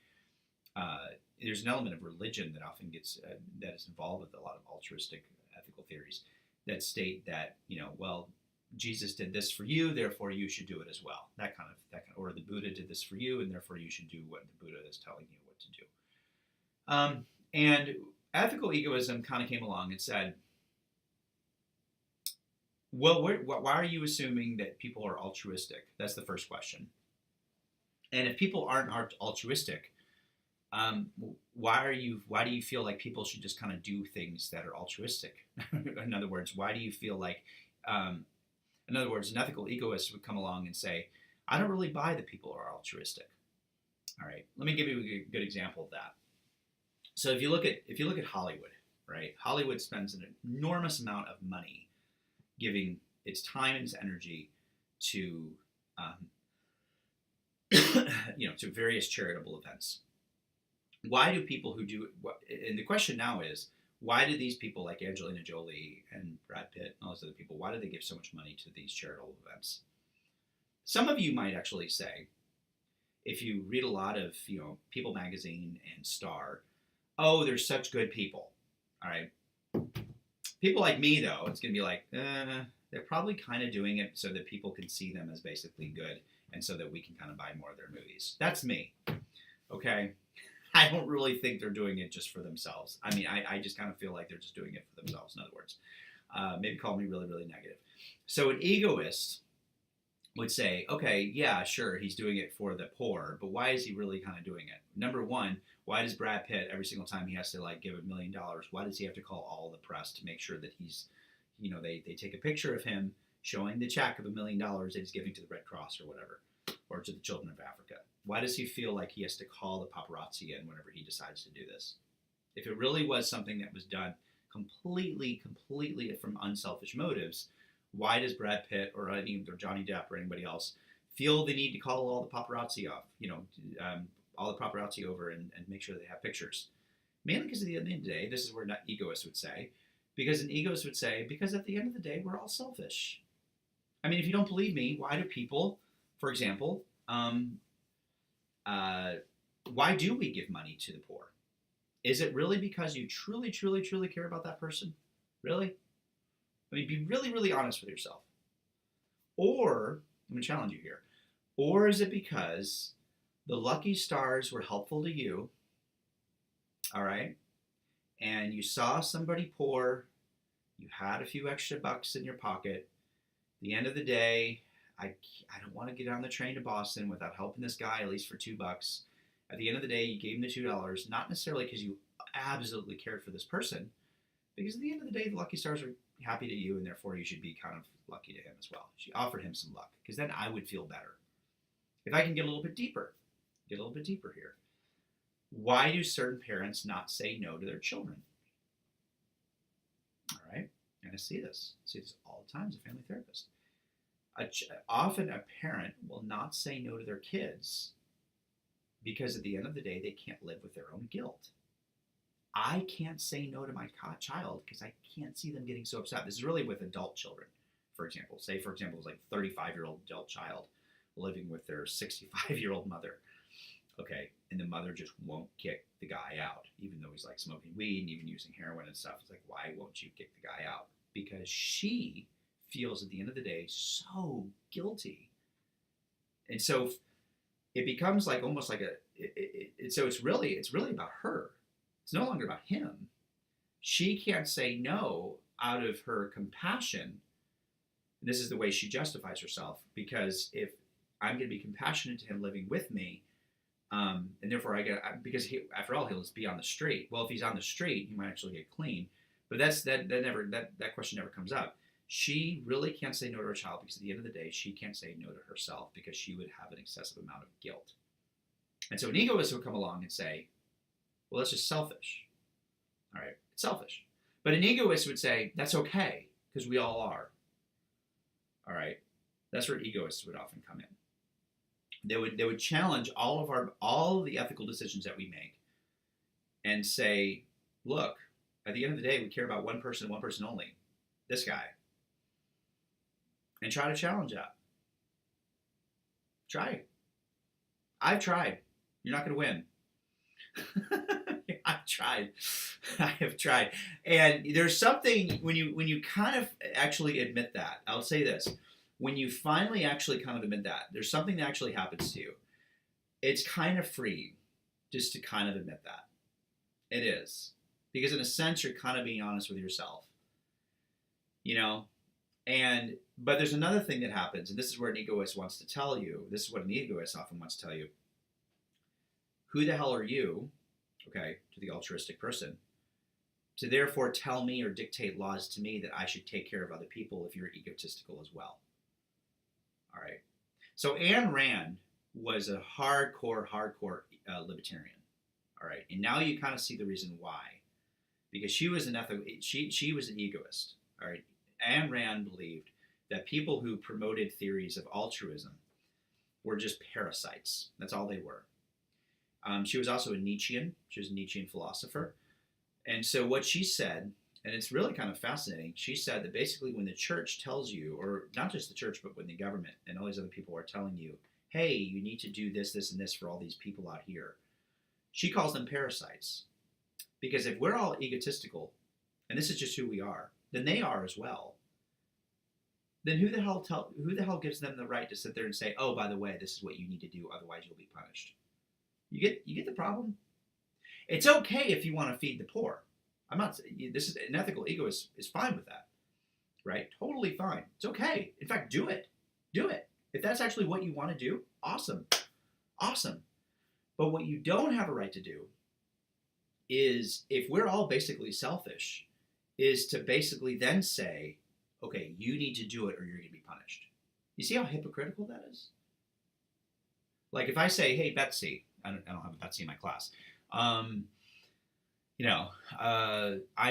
there's an element of religion that often gets that is involved with a lot of altruistic ethical theories that state that well, Jesus did this for you, therefore you should do it as well. That kind of, or the Buddha did this for you, and therefore you should do what the Buddha is telling you what to do. And ethical egoism kind of came along and said, well, why are you assuming that people are altruistic? That's the first question. And if people aren't altruistic, why do you feel like people should just kind of do things that are altruistic? In other words, why do you feel like, in other words, an ethical egoist would come along and say, I don't really buy that people are altruistic. All right, let me give you a good example of that. So if you look at Hollywood, right? Hollywood spends an enormous amount of money giving its time and its energy to to various charitable events. Why do people who do and the question now is, why do these people like Angelina Jolie and Brad Pitt and all those other people, why do they give so much money to these charitable events? Some of you might actually say, if you read a lot of People Magazine and Star, oh, they're such good people. All right. People like me, though, it's going to be like, they're probably kind of doing it so that people can see them as basically good and so that we can kind of buy more of their movies. That's me. Okay? I don't really think they're doing it just for themselves. I mean, I just kind of feel like they're just doing it for themselves, in other words. Maybe call me really, really negative. So an egoist would say, okay, yeah, sure, he's doing it for the poor, but why is he really kind of doing it? Number one, why does Brad Pitt, every single time he has to give $1 million, why does he have to call all the press to make sure that he's, they take a picture of him showing the check of $1 million that he's giving to the Red Cross or whatever, or to the children of Africa? Why does he feel like he has to call the paparazzi in whenever he decides to do this? If it really was something that was done completely from unselfish motives, why does Brad Pitt or Johnny Depp or anybody else feel the need to call all the paparazzi off, all the paparazzi over and make sure they have pictures? Mainly because at the end of the day, this is where egoists would say, because an egoist would say, because at the end of the day, we're all selfish. I mean, if you don't believe me, why do people, for example, why do we give money to the poor? Is it really because you truly care about that person? Really? I mean, be really, really honest with yourself. Or, I'm going to challenge you here, or is it because the lucky stars were helpful to you, all right, and you saw somebody poor, you had a few extra bucks in your pocket. At the end of the day, I don't want to get on the train to Boston without helping this guy at least for $2. At the end of the day, you gave him the $2, not necessarily because you absolutely cared for this person, because at the end of the day, the lucky stars are happy to you, and therefore you should be kind of lucky to him as well. She offered him some luck, because then I would feel better. If I can get a little bit deeper here. Why do certain parents not say no to their children? All right, and I see this all the time as a family therapist. Often a parent will not say no to their kids because at the end of the day, they can't live with their own guilt. I can't say no to my child because I can't see them getting so upset. This is really with adult children, for example. Say, for example, it's like a 35-year-old adult child living with their 65-year-old mother. Okay, and the mother just won't kick the guy out, even though he's like smoking weed and even using heroin and stuff. It's like, why won't you kick the guy out? Because she feels at the end of the day so guilty. And so it becomes like almost like so it's really about her. It's no longer about him. She can't say no out of her compassion. And this is the way she justifies herself, because if I'm going to be compassionate to him living with me, and therefore because after all, he'll just be on the street. Well, if he's on the street, he might actually get clean. But that question never comes up. She really can't say no to her child because at the end of the day, she can't say no to herself because she would have an excessive amount of guilt. And so an egoist would come along and say, well, that's just selfish. All right, it's selfish. But an egoist would say, that's okay, because we all are. All right, that's where egoists would often come in. They would challenge all of the ethical decisions that we make and say, look, at the end of the day, we care about one person only, this guy. And try to challenge that. Try it. I've tried. You're not going to win. I've tried. I have tried. And there's something when you kind of actually admit that. I'll say this. When you finally actually kind of admit that, there's something that actually happens to you. It's kind of free just to kind of admit that. It is. Because in a sense, you're kind of being honest with yourself. You know? But there's another thing that happens, and this is where an egoist wants to tell you, this is what an egoist often wants to tell you. Who the hell are you, okay, to the altruistic person, to therefore tell me or dictate laws to me that I should take care of other people if you're egotistical as well? All right. So Ayn Rand was a hardcore libertarian. All right. And now you kind of see the reason why. Because she was she was an egoist. All right. Ayn Rand believed that people who promoted theories of altruism were just parasites. That's all they were. She was also a Nietzschean. She was a Nietzschean philosopher. And so what she said, and it's really kind of fascinating, she said that basically when the church tells you, or not just the church, but when the government and all these other people are telling you, hey, you need to do this, this, and this for all these people out here, she calls them parasites. Because if we're all egotistical, and this is just who we are, then they are as well. Then who the hell gives them the right to sit there and say, oh, by the way, this is what you need to do, otherwise you'll be punished? You get the problem? It's okay if you want to feed the poor. I'm not saying this is an ethical egoist is fine with that, right? Totally fine. It's okay. In fact, do it. Do it. If that's actually what you want to do, awesome. Awesome. But what you don't have a right to do is, if we're all basically selfish, is to basically then say, okay, you need to do it or you're going to be punished. You see how hypocritical that is? Like if I say, hey, Betsy, I don't have a Betsy in my class. I'm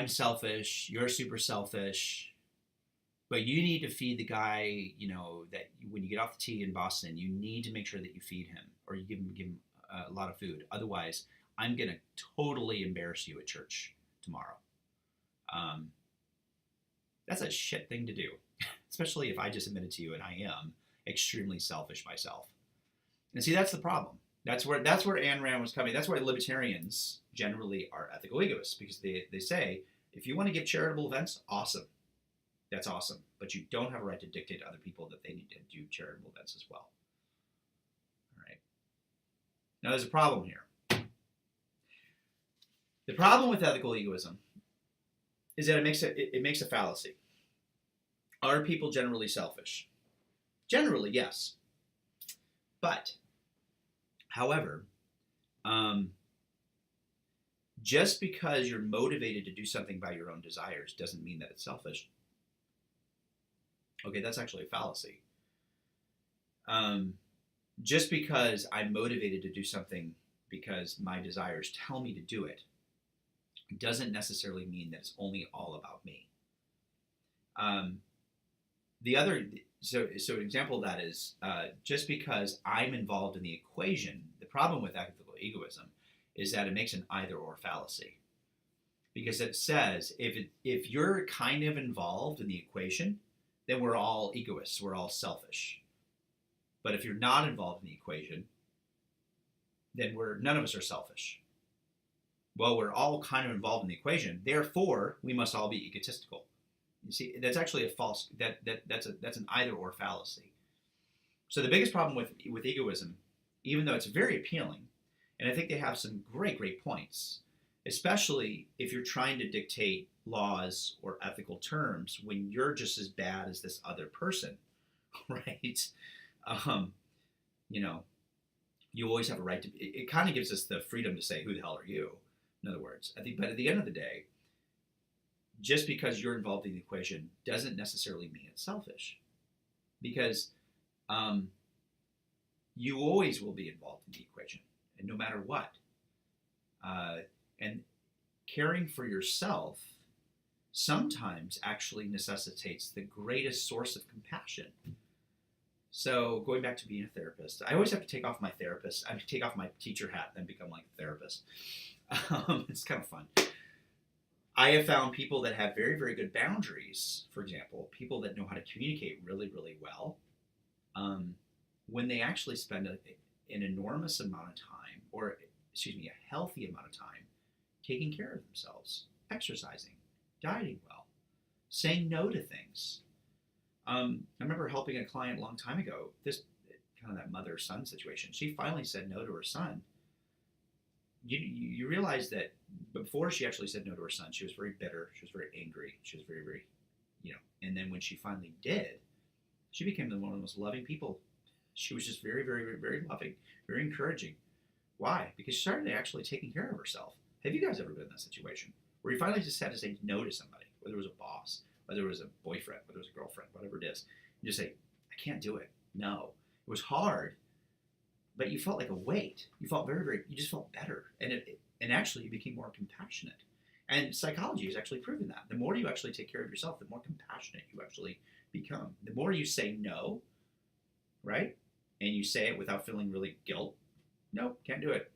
selfish, you're super selfish, but you need to feed the guy, that when you get off the T in Boston, you need to make sure that you feed him or you give him a lot of food. Otherwise, I'm going to totally embarrass you at church tomorrow. That's a shit thing to do, especially if I just admitted to you and I am extremely selfish myself. And see, that's the problem. That's where Ayn Rand was coming. That's why libertarians generally are ethical egoists, because they say, If you want to give charitable events, awesome. That's awesome. But you don't have a right to dictate to other people that they need to do charitable events as well. All right. Now there's a problem here. The problem with ethical egoism is that it makes a fallacy. Are people generally selfish? Generally, yes. But, however, just because you're motivated to do something by your own desires doesn't mean that it's selfish. Okay, that's actually a fallacy. Just because I'm motivated to do something because my desires tell me to do it doesn't necessarily mean that it's only all about me. So an example of that is just because I'm involved in the equation, the problem with ethical egoism is that it makes an either-or fallacy. Because it says if you're kind of involved in the equation, then we're all egoists, we're all selfish. But if you're not involved in the equation, then none of us are selfish. Well, we're all kind of involved in the equation, therefore we must all be egotistical. You see, that's actually a false. That's an either-or fallacy. So the biggest problem with egoism, even though it's very appealing, and I think they have some great points, especially if you're trying to dictate laws or ethical terms when you're just as bad as this other person, right? You always have a right to. It kind of gives us the freedom to say, "Who the hell are you?" In other words, I think. But at the end of the day, just because you're involved in the equation doesn't necessarily mean it's selfish, because you always will be involved in the equation, and no matter what. And caring for yourself sometimes actually necessitates the greatest source of compassion. So going back to being a therapist, I always have to take off my teacher hat and become like a therapist. It's kind of fun. I have found people that have very good boundaries, for example, people that know how to communicate really well, when they actually spend an enormous amount of time, a healthy amount of time, taking care of themselves, exercising, dieting well, saying no to things. I remember helping a client a long time ago, this kind of that mother-son situation. She finally said no to her son. You realize that before she actually said no to her son, she was very bitter, she was very angry, she was very, and then when she finally did, she became one of the most loving people. She was just very loving, very encouraging. Why? Because she started actually taking care of herself. Have you guys ever been in that situation where you finally just had to say no to somebody, whether it was a boss, whether it was a boyfriend, whether it was a girlfriend, whatever it is? You just say, I can't do it. No. It was hard, but you felt like a weight. You felt you just felt better. And actually you became more compassionate. And psychology has actually proven that. The more you actually take care of yourself, the more compassionate you actually become. The more you say no, right? And you say it without feeling really guilt. Nope, can't do it.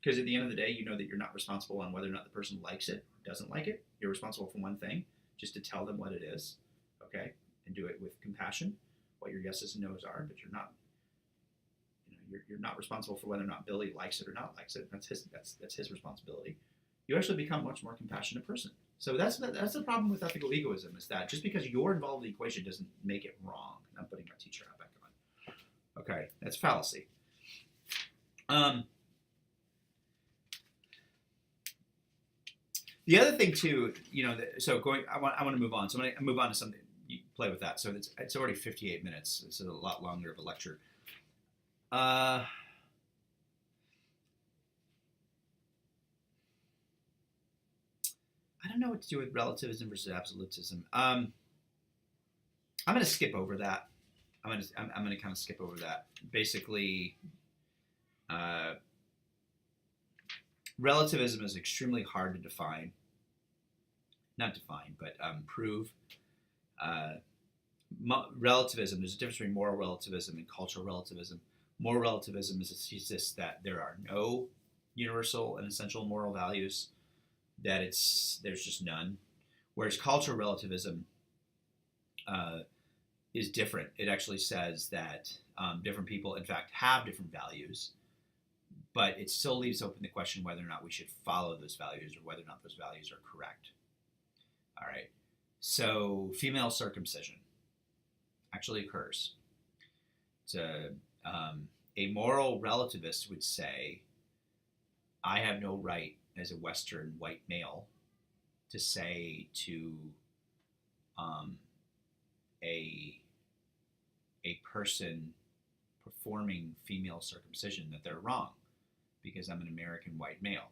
Because at the end of the day, you know that you're not responsible on whether or not the person likes it or doesn't like it. You're responsible for one thing, just to tell them what it is, okay? And do it with compassion, what your yeses and nos are, but you're not responsible for whether or not Billy likes it or not likes it. That's his responsibility. You actually become a much more compassionate person. So that's the problem with ethical egoism, is that just because you're involved in the equation doesn't make it wrong. I'm putting my teacher hat back on. Okay, that's fallacy. The other thing too, I want to move on. So I'm going to move on to something. You play with that. So it's already 58 minutes. It's a lot longer of a lecture. I don't know what to do with relativism versus absolutism. I'm going to skip over that. I'm going to kind of skip over that. Basically, relativism is extremely hard to define. Not define, but prove. Relativism, there's a difference between moral relativism and cultural relativism. Moral relativism is a thesis that there are no universal and essential moral values, that there's just none. Whereas cultural relativism is different. It actually says that different people, in fact, have different values, but it still leaves open the question whether or not we should follow those values or whether or not those values are correct. All right. So female circumcision actually occurs. It's a moral relativist would say, I have no right as a Western white male to say to um, a person performing female circumcision that they're wrong because I'm an American white male.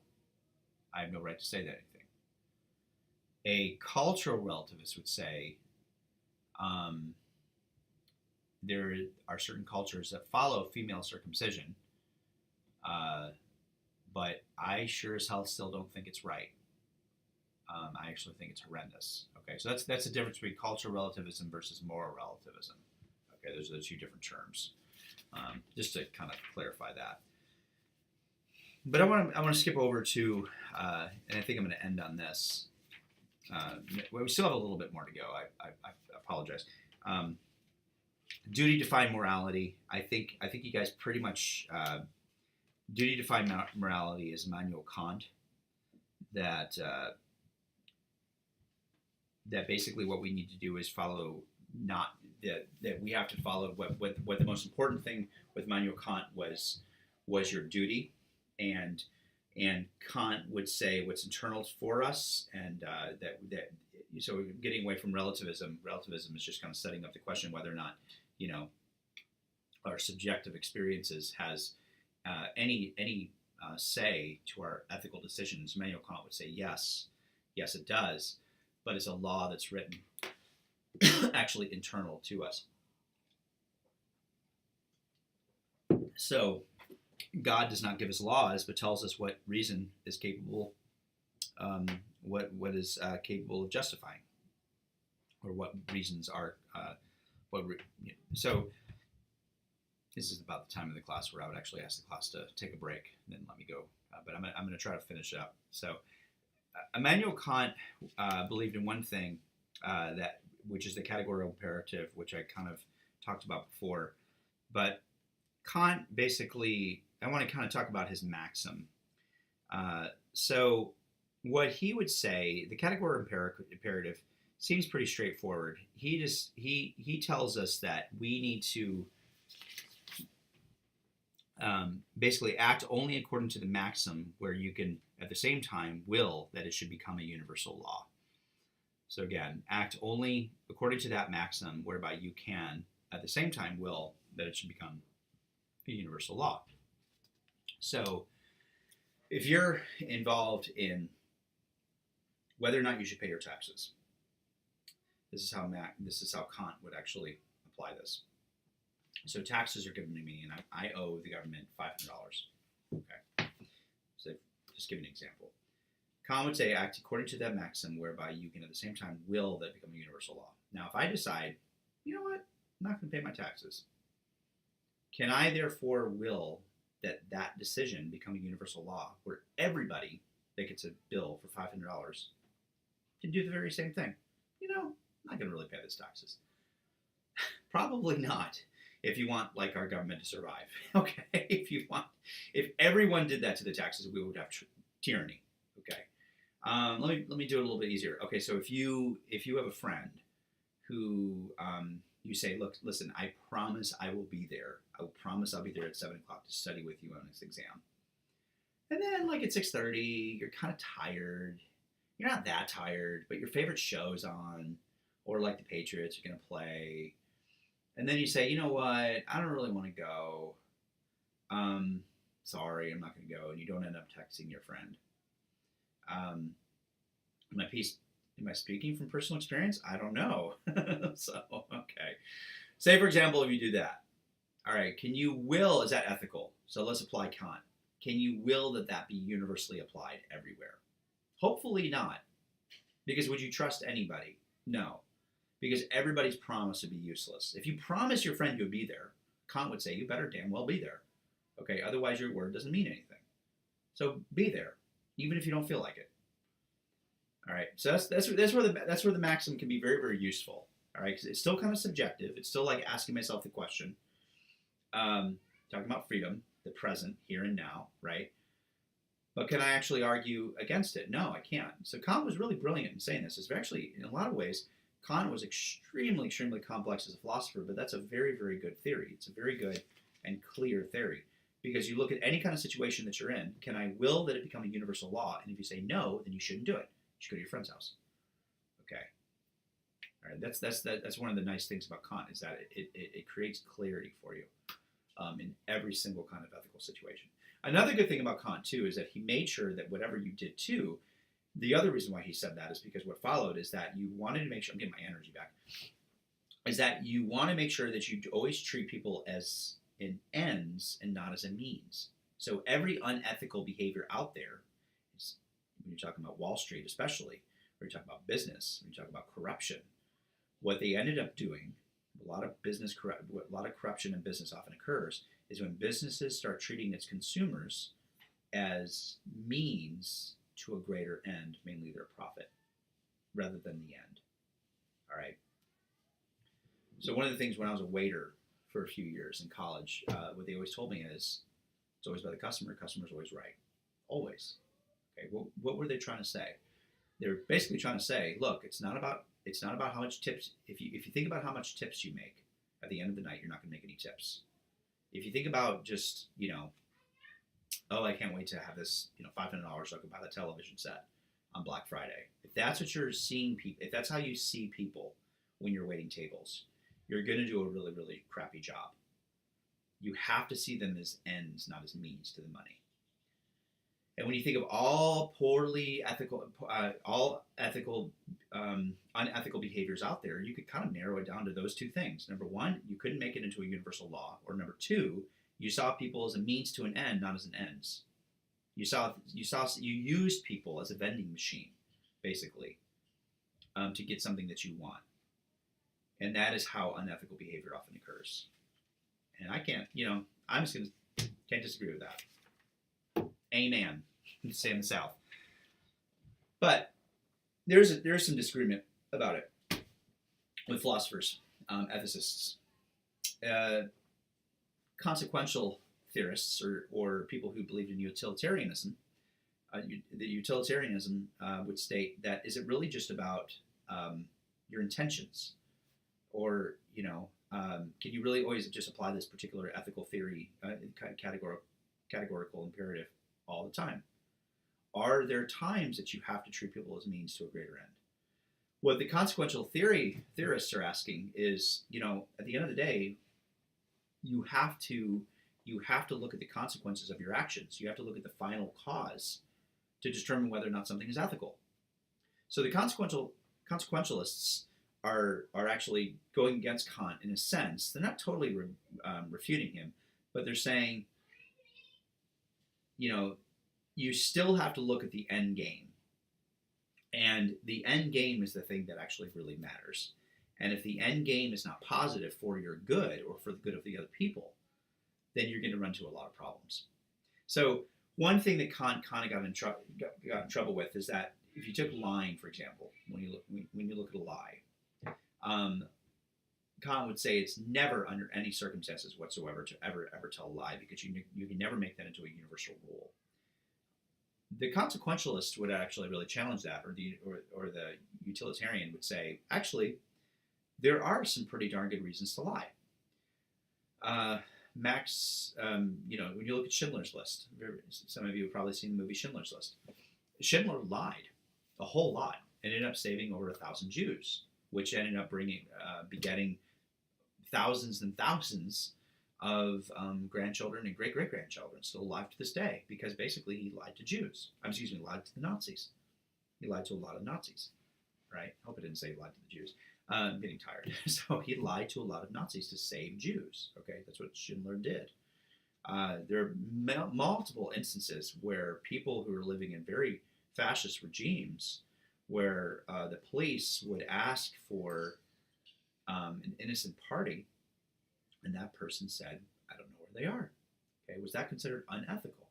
I have no right to say that anything. A cultural relativist would say um, there are certain cultures that follow female circumcision, but I sure as hell still don't think it's right. I actually think it's horrendous. Okay, so that's the difference between cultural relativism versus moral relativism. Okay, those are the two different terms. Just to kind of clarify that. But I want to skip over to, and I think I'm going to end on this. We still have a little bit more to go. I apologize. Duty define morality. I think you guys pretty much duty define morality is Immanuel Kant. That basically what we need to do is follow not that we have to follow what the most important thing with Immanuel Kant was your duty, and Kant would say what's internal for us, and that so getting away from relativism. Relativism is just kind of setting up the question whether or not our subjective experiences has any say to our ethical decisions. Immanuel Kant would say yes, it does, but it's a law that's written actually internal to us. So God does not give us laws, but tells us what reason is capable, what is capable of justifying, or what reasons are. So this is about the time of the class where I would actually ask the class to take a break and then let me go. But I'm going to try to finish it up. So Immanuel Kant believed in one thing, which is the categorical imperative, which I kind of talked about before. But Kant basically, I want to kind of talk about his maxim. So what he would say, the categorical imperative seems pretty straightforward. He tells us that we need to basically act only according to the maxim, where you can at the same time will that it should become a universal law. So again, act only according to that maxim, whereby you can at the same time will that it should become a universal law. So if you're involved in whether or not you should pay your taxes, this is how Kant would actually apply this. So taxes are given to me, and I owe the government $500. Okay. So just give an example. Kant would say act according to that maxim, whereby you can at the same time will that become a universal law. Now, if I decide, you know what, I'm not going to pay my taxes, can I therefore will that decision become a universal law, where everybody that gets a bill for $500 can do the very same thing? I'm not going to really pay those taxes. Probably not. If you want, like, our government to survive, okay. If everyone did that to the taxes, we would have tyranny. Okay. Let me do it a little bit easier. Okay, so if you have a friend who you say, look, listen, I promise I will be there. I will promise I'll be there at 7 o'clock to study with you on this exam. And then, like, at 6:30, you're kind of tired. You're not that tired, but your favorite show's on, or like the Patriots are going to play. And then you say, you know what, I don't really want to go. Sorry, I'm not going to go. And you don't end up texting your friend. Am I speaking from personal experience? I don't know. So, okay. Say, for example, if you do that. All right, can you will, is that ethical? So let's apply Kant. Can you will that be universally applied everywhere? Hopefully not. Because would you trust anybody? No. Because everybody's promise would be useless. If you promise your friend you'll be there, Kant would say you better damn well be there. Okay, otherwise your word doesn't mean anything. So be there, even if you don't feel like it. All right, so that's where the maxim can be very, very useful. All right, because it's still kind of subjective. It's still like asking myself the question. Talking about freedom, the present, here and now, right? But can I actually argue against it? No, I can't. So Kant was really brilliant in saying this. It's actually, in a lot of ways, Kant was extremely, extremely complex as a philosopher, but that's a very, very good theory. It's a very good and clear theory. Because you look at any kind of situation that you're in, can I will that it become a universal law? And if you say no, then you shouldn't do it. You should go to your friend's house. Okay. All right. That's one of the nice things about Kant is that it creates clarity for you in every single kind of ethical situation. Another good thing about Kant too is that he made sure that whatever you did too, the other reason why he said that is because what followed is that you wanted to make sure, I'm getting my energy back, is that you want to make sure that you always treat people as an ends and not as a means. So every unethical behavior out there, when you're talking about Wall Street especially, or you're talking about business, when you're talking about corruption, what they ended up doing, a lot of corruption in business often occurs, is when businesses start treating its consumers as means to a greater end, mainly their profit, rather than the end. All right. So one of the things when I was a waiter for a few years in college, what they always told me is, it's always by the customer. Customer's always right, always. Okay. Well, what were they trying to say? They're basically trying to say, look, it's not about how much tips. If you think about how much tips you make, at the end of the night, you're not going to make any tips. If you think about just, oh, I can't wait to have this, $500 so I can buy the television set on Black Friday. If that's what you're seeing people, if that's how you see people when you're waiting tables, you're going to do a really, really crappy job. You have to see them as ends, not as means to the money. And when you think of all unethical behaviors out there, you could kind of narrow it down to those two things. Number one, you couldn't make it into a universal law. Or number two, you saw people as a means to an end, not as an ends. You used people as a vending machine, basically, to get something that you want. And that is how unethical behavior often occurs. And I can't, I'm just can't disagree with that. Amen. Say in the South. But there's some disagreement about it with philosophers, ethicists, consequential theorists, or people who believe in utilitarianism. The utilitarianism would state that is it really just about your intentions, or can you really always just apply this particular ethical theory, categorical imperative, all the time? Are there times that you have to treat people as means to a greater end? What the consequential theorists are asking is, at the end of the day, you have to look at the consequences of your actions. You have to look at the final cause to determine whether or not something is ethical. So the consequentialists are actually going against Kant in a sense. They're not totally refuting him, but they're saying, you still have to look at the end game. And the end game is the thing that actually really matters. And if the end game is not positive for your good or for the good of the other people, then you're going to run into a lot of problems. So one thing that Kant kind of got in trouble with is that if you took lying, for example, when you look at a lie, Kant would say it's never under any circumstances whatsoever to ever tell a lie, because you can never make that into a universal rule. The consequentialist would actually really challenge that, or the utilitarian would say, actually, there are some pretty darn good reasons to lie. Max, when you look at Schindler's List, some of you have probably seen the movie Schindler's List. Schindler lied a whole lot and ended up saving over 1,000 Jews, which ended up begetting thousands and thousands of grandchildren and great-great-grandchildren still alive to this day, because basically he lied to Jews. Lied to the Nazis. He lied to a lot of Nazis, right? I hope I didn't say he lied to the Jews. I'm getting tired. So he lied to a lot of Nazis to save Jews. Okay, that's what Schindler did. There are multiple instances where people who are living in very fascist regimes, where the police would ask for an innocent party, and that person said, I don't know where they are. Okay, was that considered unethical?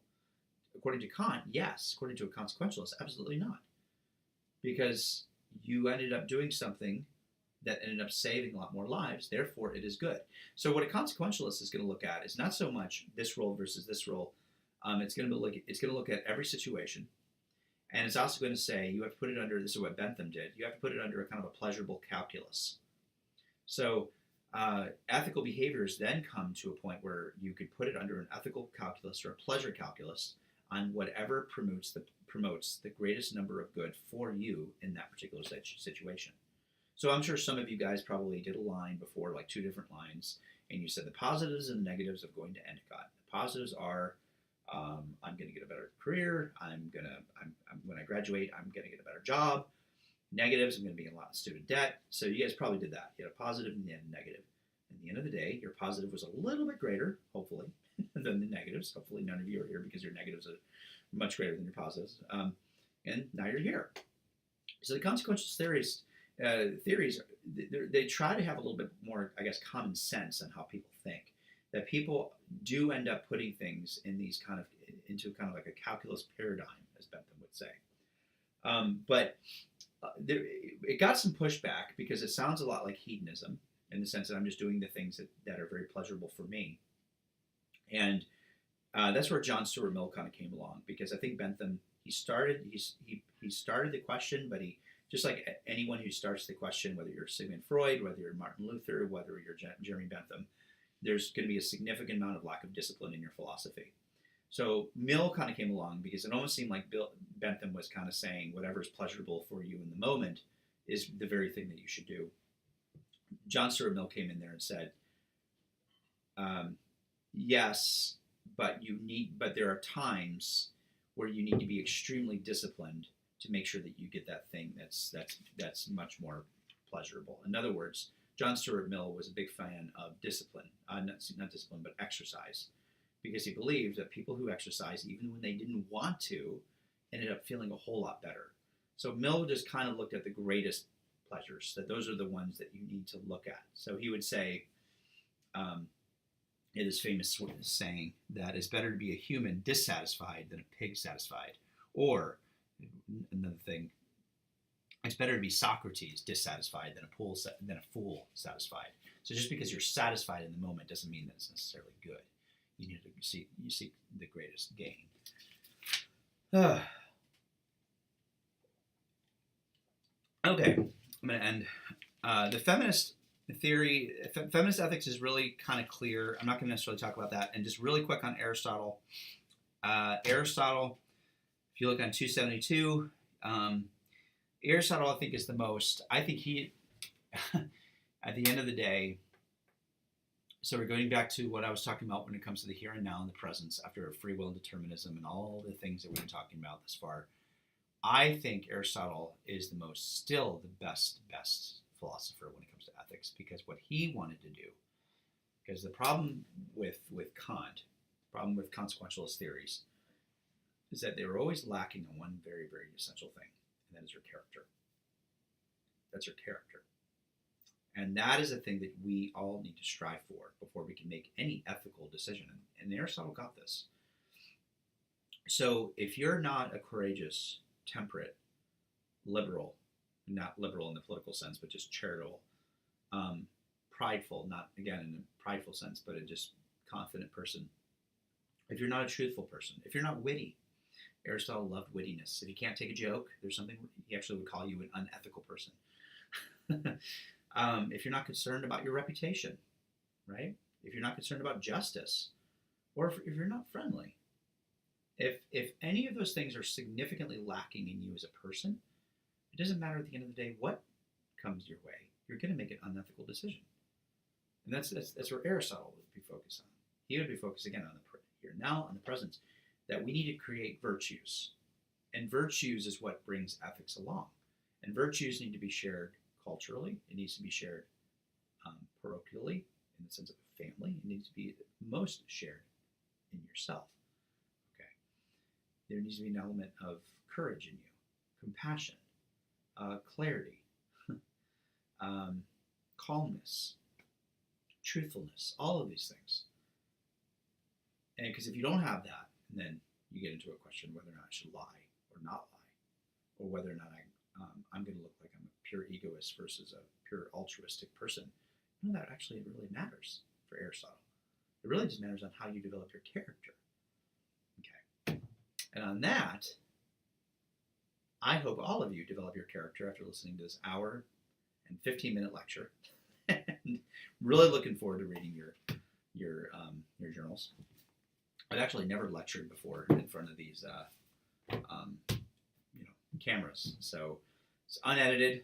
According to Kant, yes. According to a consequentialist, absolutely not. Because you ended up doing something that ended up saving a lot more lives, therefore it is good. So what a consequentialist is going to look at is not so much this role versus this role, It's going to look at every situation, and it's also going to say you have to put it under. This is what Bentham did. You have to put it under a kind of a pleasurable calculus. So ethical behaviors then come to a point where you could put it under an ethical calculus or a pleasure calculus on whatever promotes the greatest number of good for you in that particular situation. So I'm sure some of you guys probably did a line before, like 2 different lines, and you said the positives and negatives of going to Endicott. The positives are I'm going to get a better career. When I graduate, I'm going to get a better job. Negatives, I'm going to be in a lot of student debt. So you guys probably did that. You had a positive and then a negative. At the end of the day, your positive was a little bit greater, hopefully, than the negatives. Hopefully none of you are here because your negatives are much greater than your positives. And now you're here. So the consequential theories, they try to have a little bit more, I guess, common sense on how people think. That people do end up putting things in these into kind of like a calculus paradigm, as Bentham would say. But it got some pushback because it sounds a lot like hedonism in the sense that I'm just doing the things that are very pleasurable for me. And that's where John Stuart Mill kind of came along, because I think Bentham, he started the question, but he, just like anyone who starts the question, whether you're Sigmund Freud, whether you're Martin Luther, whether you're Jeremy Bentham, there's going to be a significant amount of lack of discipline in your philosophy. So Mill kind of came along because it almost seemed like Bentham was kind of saying whatever is pleasurable for you in the moment is the very thing that you should do. John Stuart Mill came in there and said, yes, but there are times where you need to be extremely disciplined to make sure that you get that thing that's much more pleasurable. In other words, John Stuart Mill was a big fan of discipline, not discipline, but exercise, because he believed that people who exercise, even when they didn't want to, ended up feeling a whole lot better. So Mill just kind of looked at the greatest pleasures, that those are the ones that you need to look at. So he would say, it is famous saying that it's better to be a human dissatisfied than a pig satisfied. Or, another thing, it's better to be Socrates dissatisfied than a fool satisfied. So just because you're satisfied in the moment doesn't mean that it's necessarily good. You need to seek the greatest gain. Okay, I'm going to end. The feminist theory, feminist ethics is really kind of clear. I'm not going to necessarily talk about that. And just really quick on Aristotle. Aristotle, if you look on 272, Aristotle, I think, is the most, I think he, at the end of the day, so we're going back to what I was talking about when it comes to the here and now and the presence after free will and determinism and all the things that we've been talking about thus far. I think Aristotle is still the best philosopher when it comes to ethics, because what he wanted to do, because the problem with Kant, the problem with consequentialist theories, is that they were always lacking on one very, very essential thing, and that is her character. That's her character. And that is a thing that we all need to strive for before we can make any ethical decision. And Aristotle got this. So if you're not a courageous, temperate, liberal, not liberal in the political sense, but just charitable, prideful, not again in a prideful sense, but a just confident person, if you're not a truthful person, if you're not witty, Aristotle loved wittiness. If you can't take a joke, there's something, he actually would call you an unethical person. If you're not concerned about your reputation, right? If you're not concerned about justice, or if you're not friendly, if any of those things are significantly lacking in you as a person, it doesn't matter at the end of the day what comes your way. You're going to make an unethical decision, and that's where Aristotle would be focused on. He would be focused again on the here now, on the present, that we need to create virtues, and virtues is what brings ethics along, and virtues need to be shared culturally. It needs to be shared parochially, in the sense of a family. It needs to be most shared in yourself. Okay. There needs to be an element of courage in you, compassion, clarity, calmness, truthfulness, all of these things. And because if you don't have that, then you get into a question whether or not I should lie or not lie, or whether or not I'm going to look like I'm a pure egoist versus a pure altruistic person. None of that actually really matters for Aristotle. It really just matters on how you develop your character. Okay. And on that, I hope all of you develop your character after listening to this hour and 15-minute lecture. And really looking forward to reading your journals. I've actually never lectured before in front of these cameras, so it's unedited.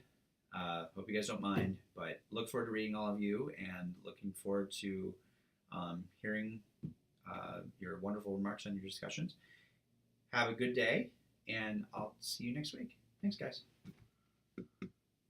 Hope you guys don't mind, but look forward to reading all of you and looking forward to hearing your wonderful remarks on your discussions. Have a good day, and I'll see you next week. Thanks, guys.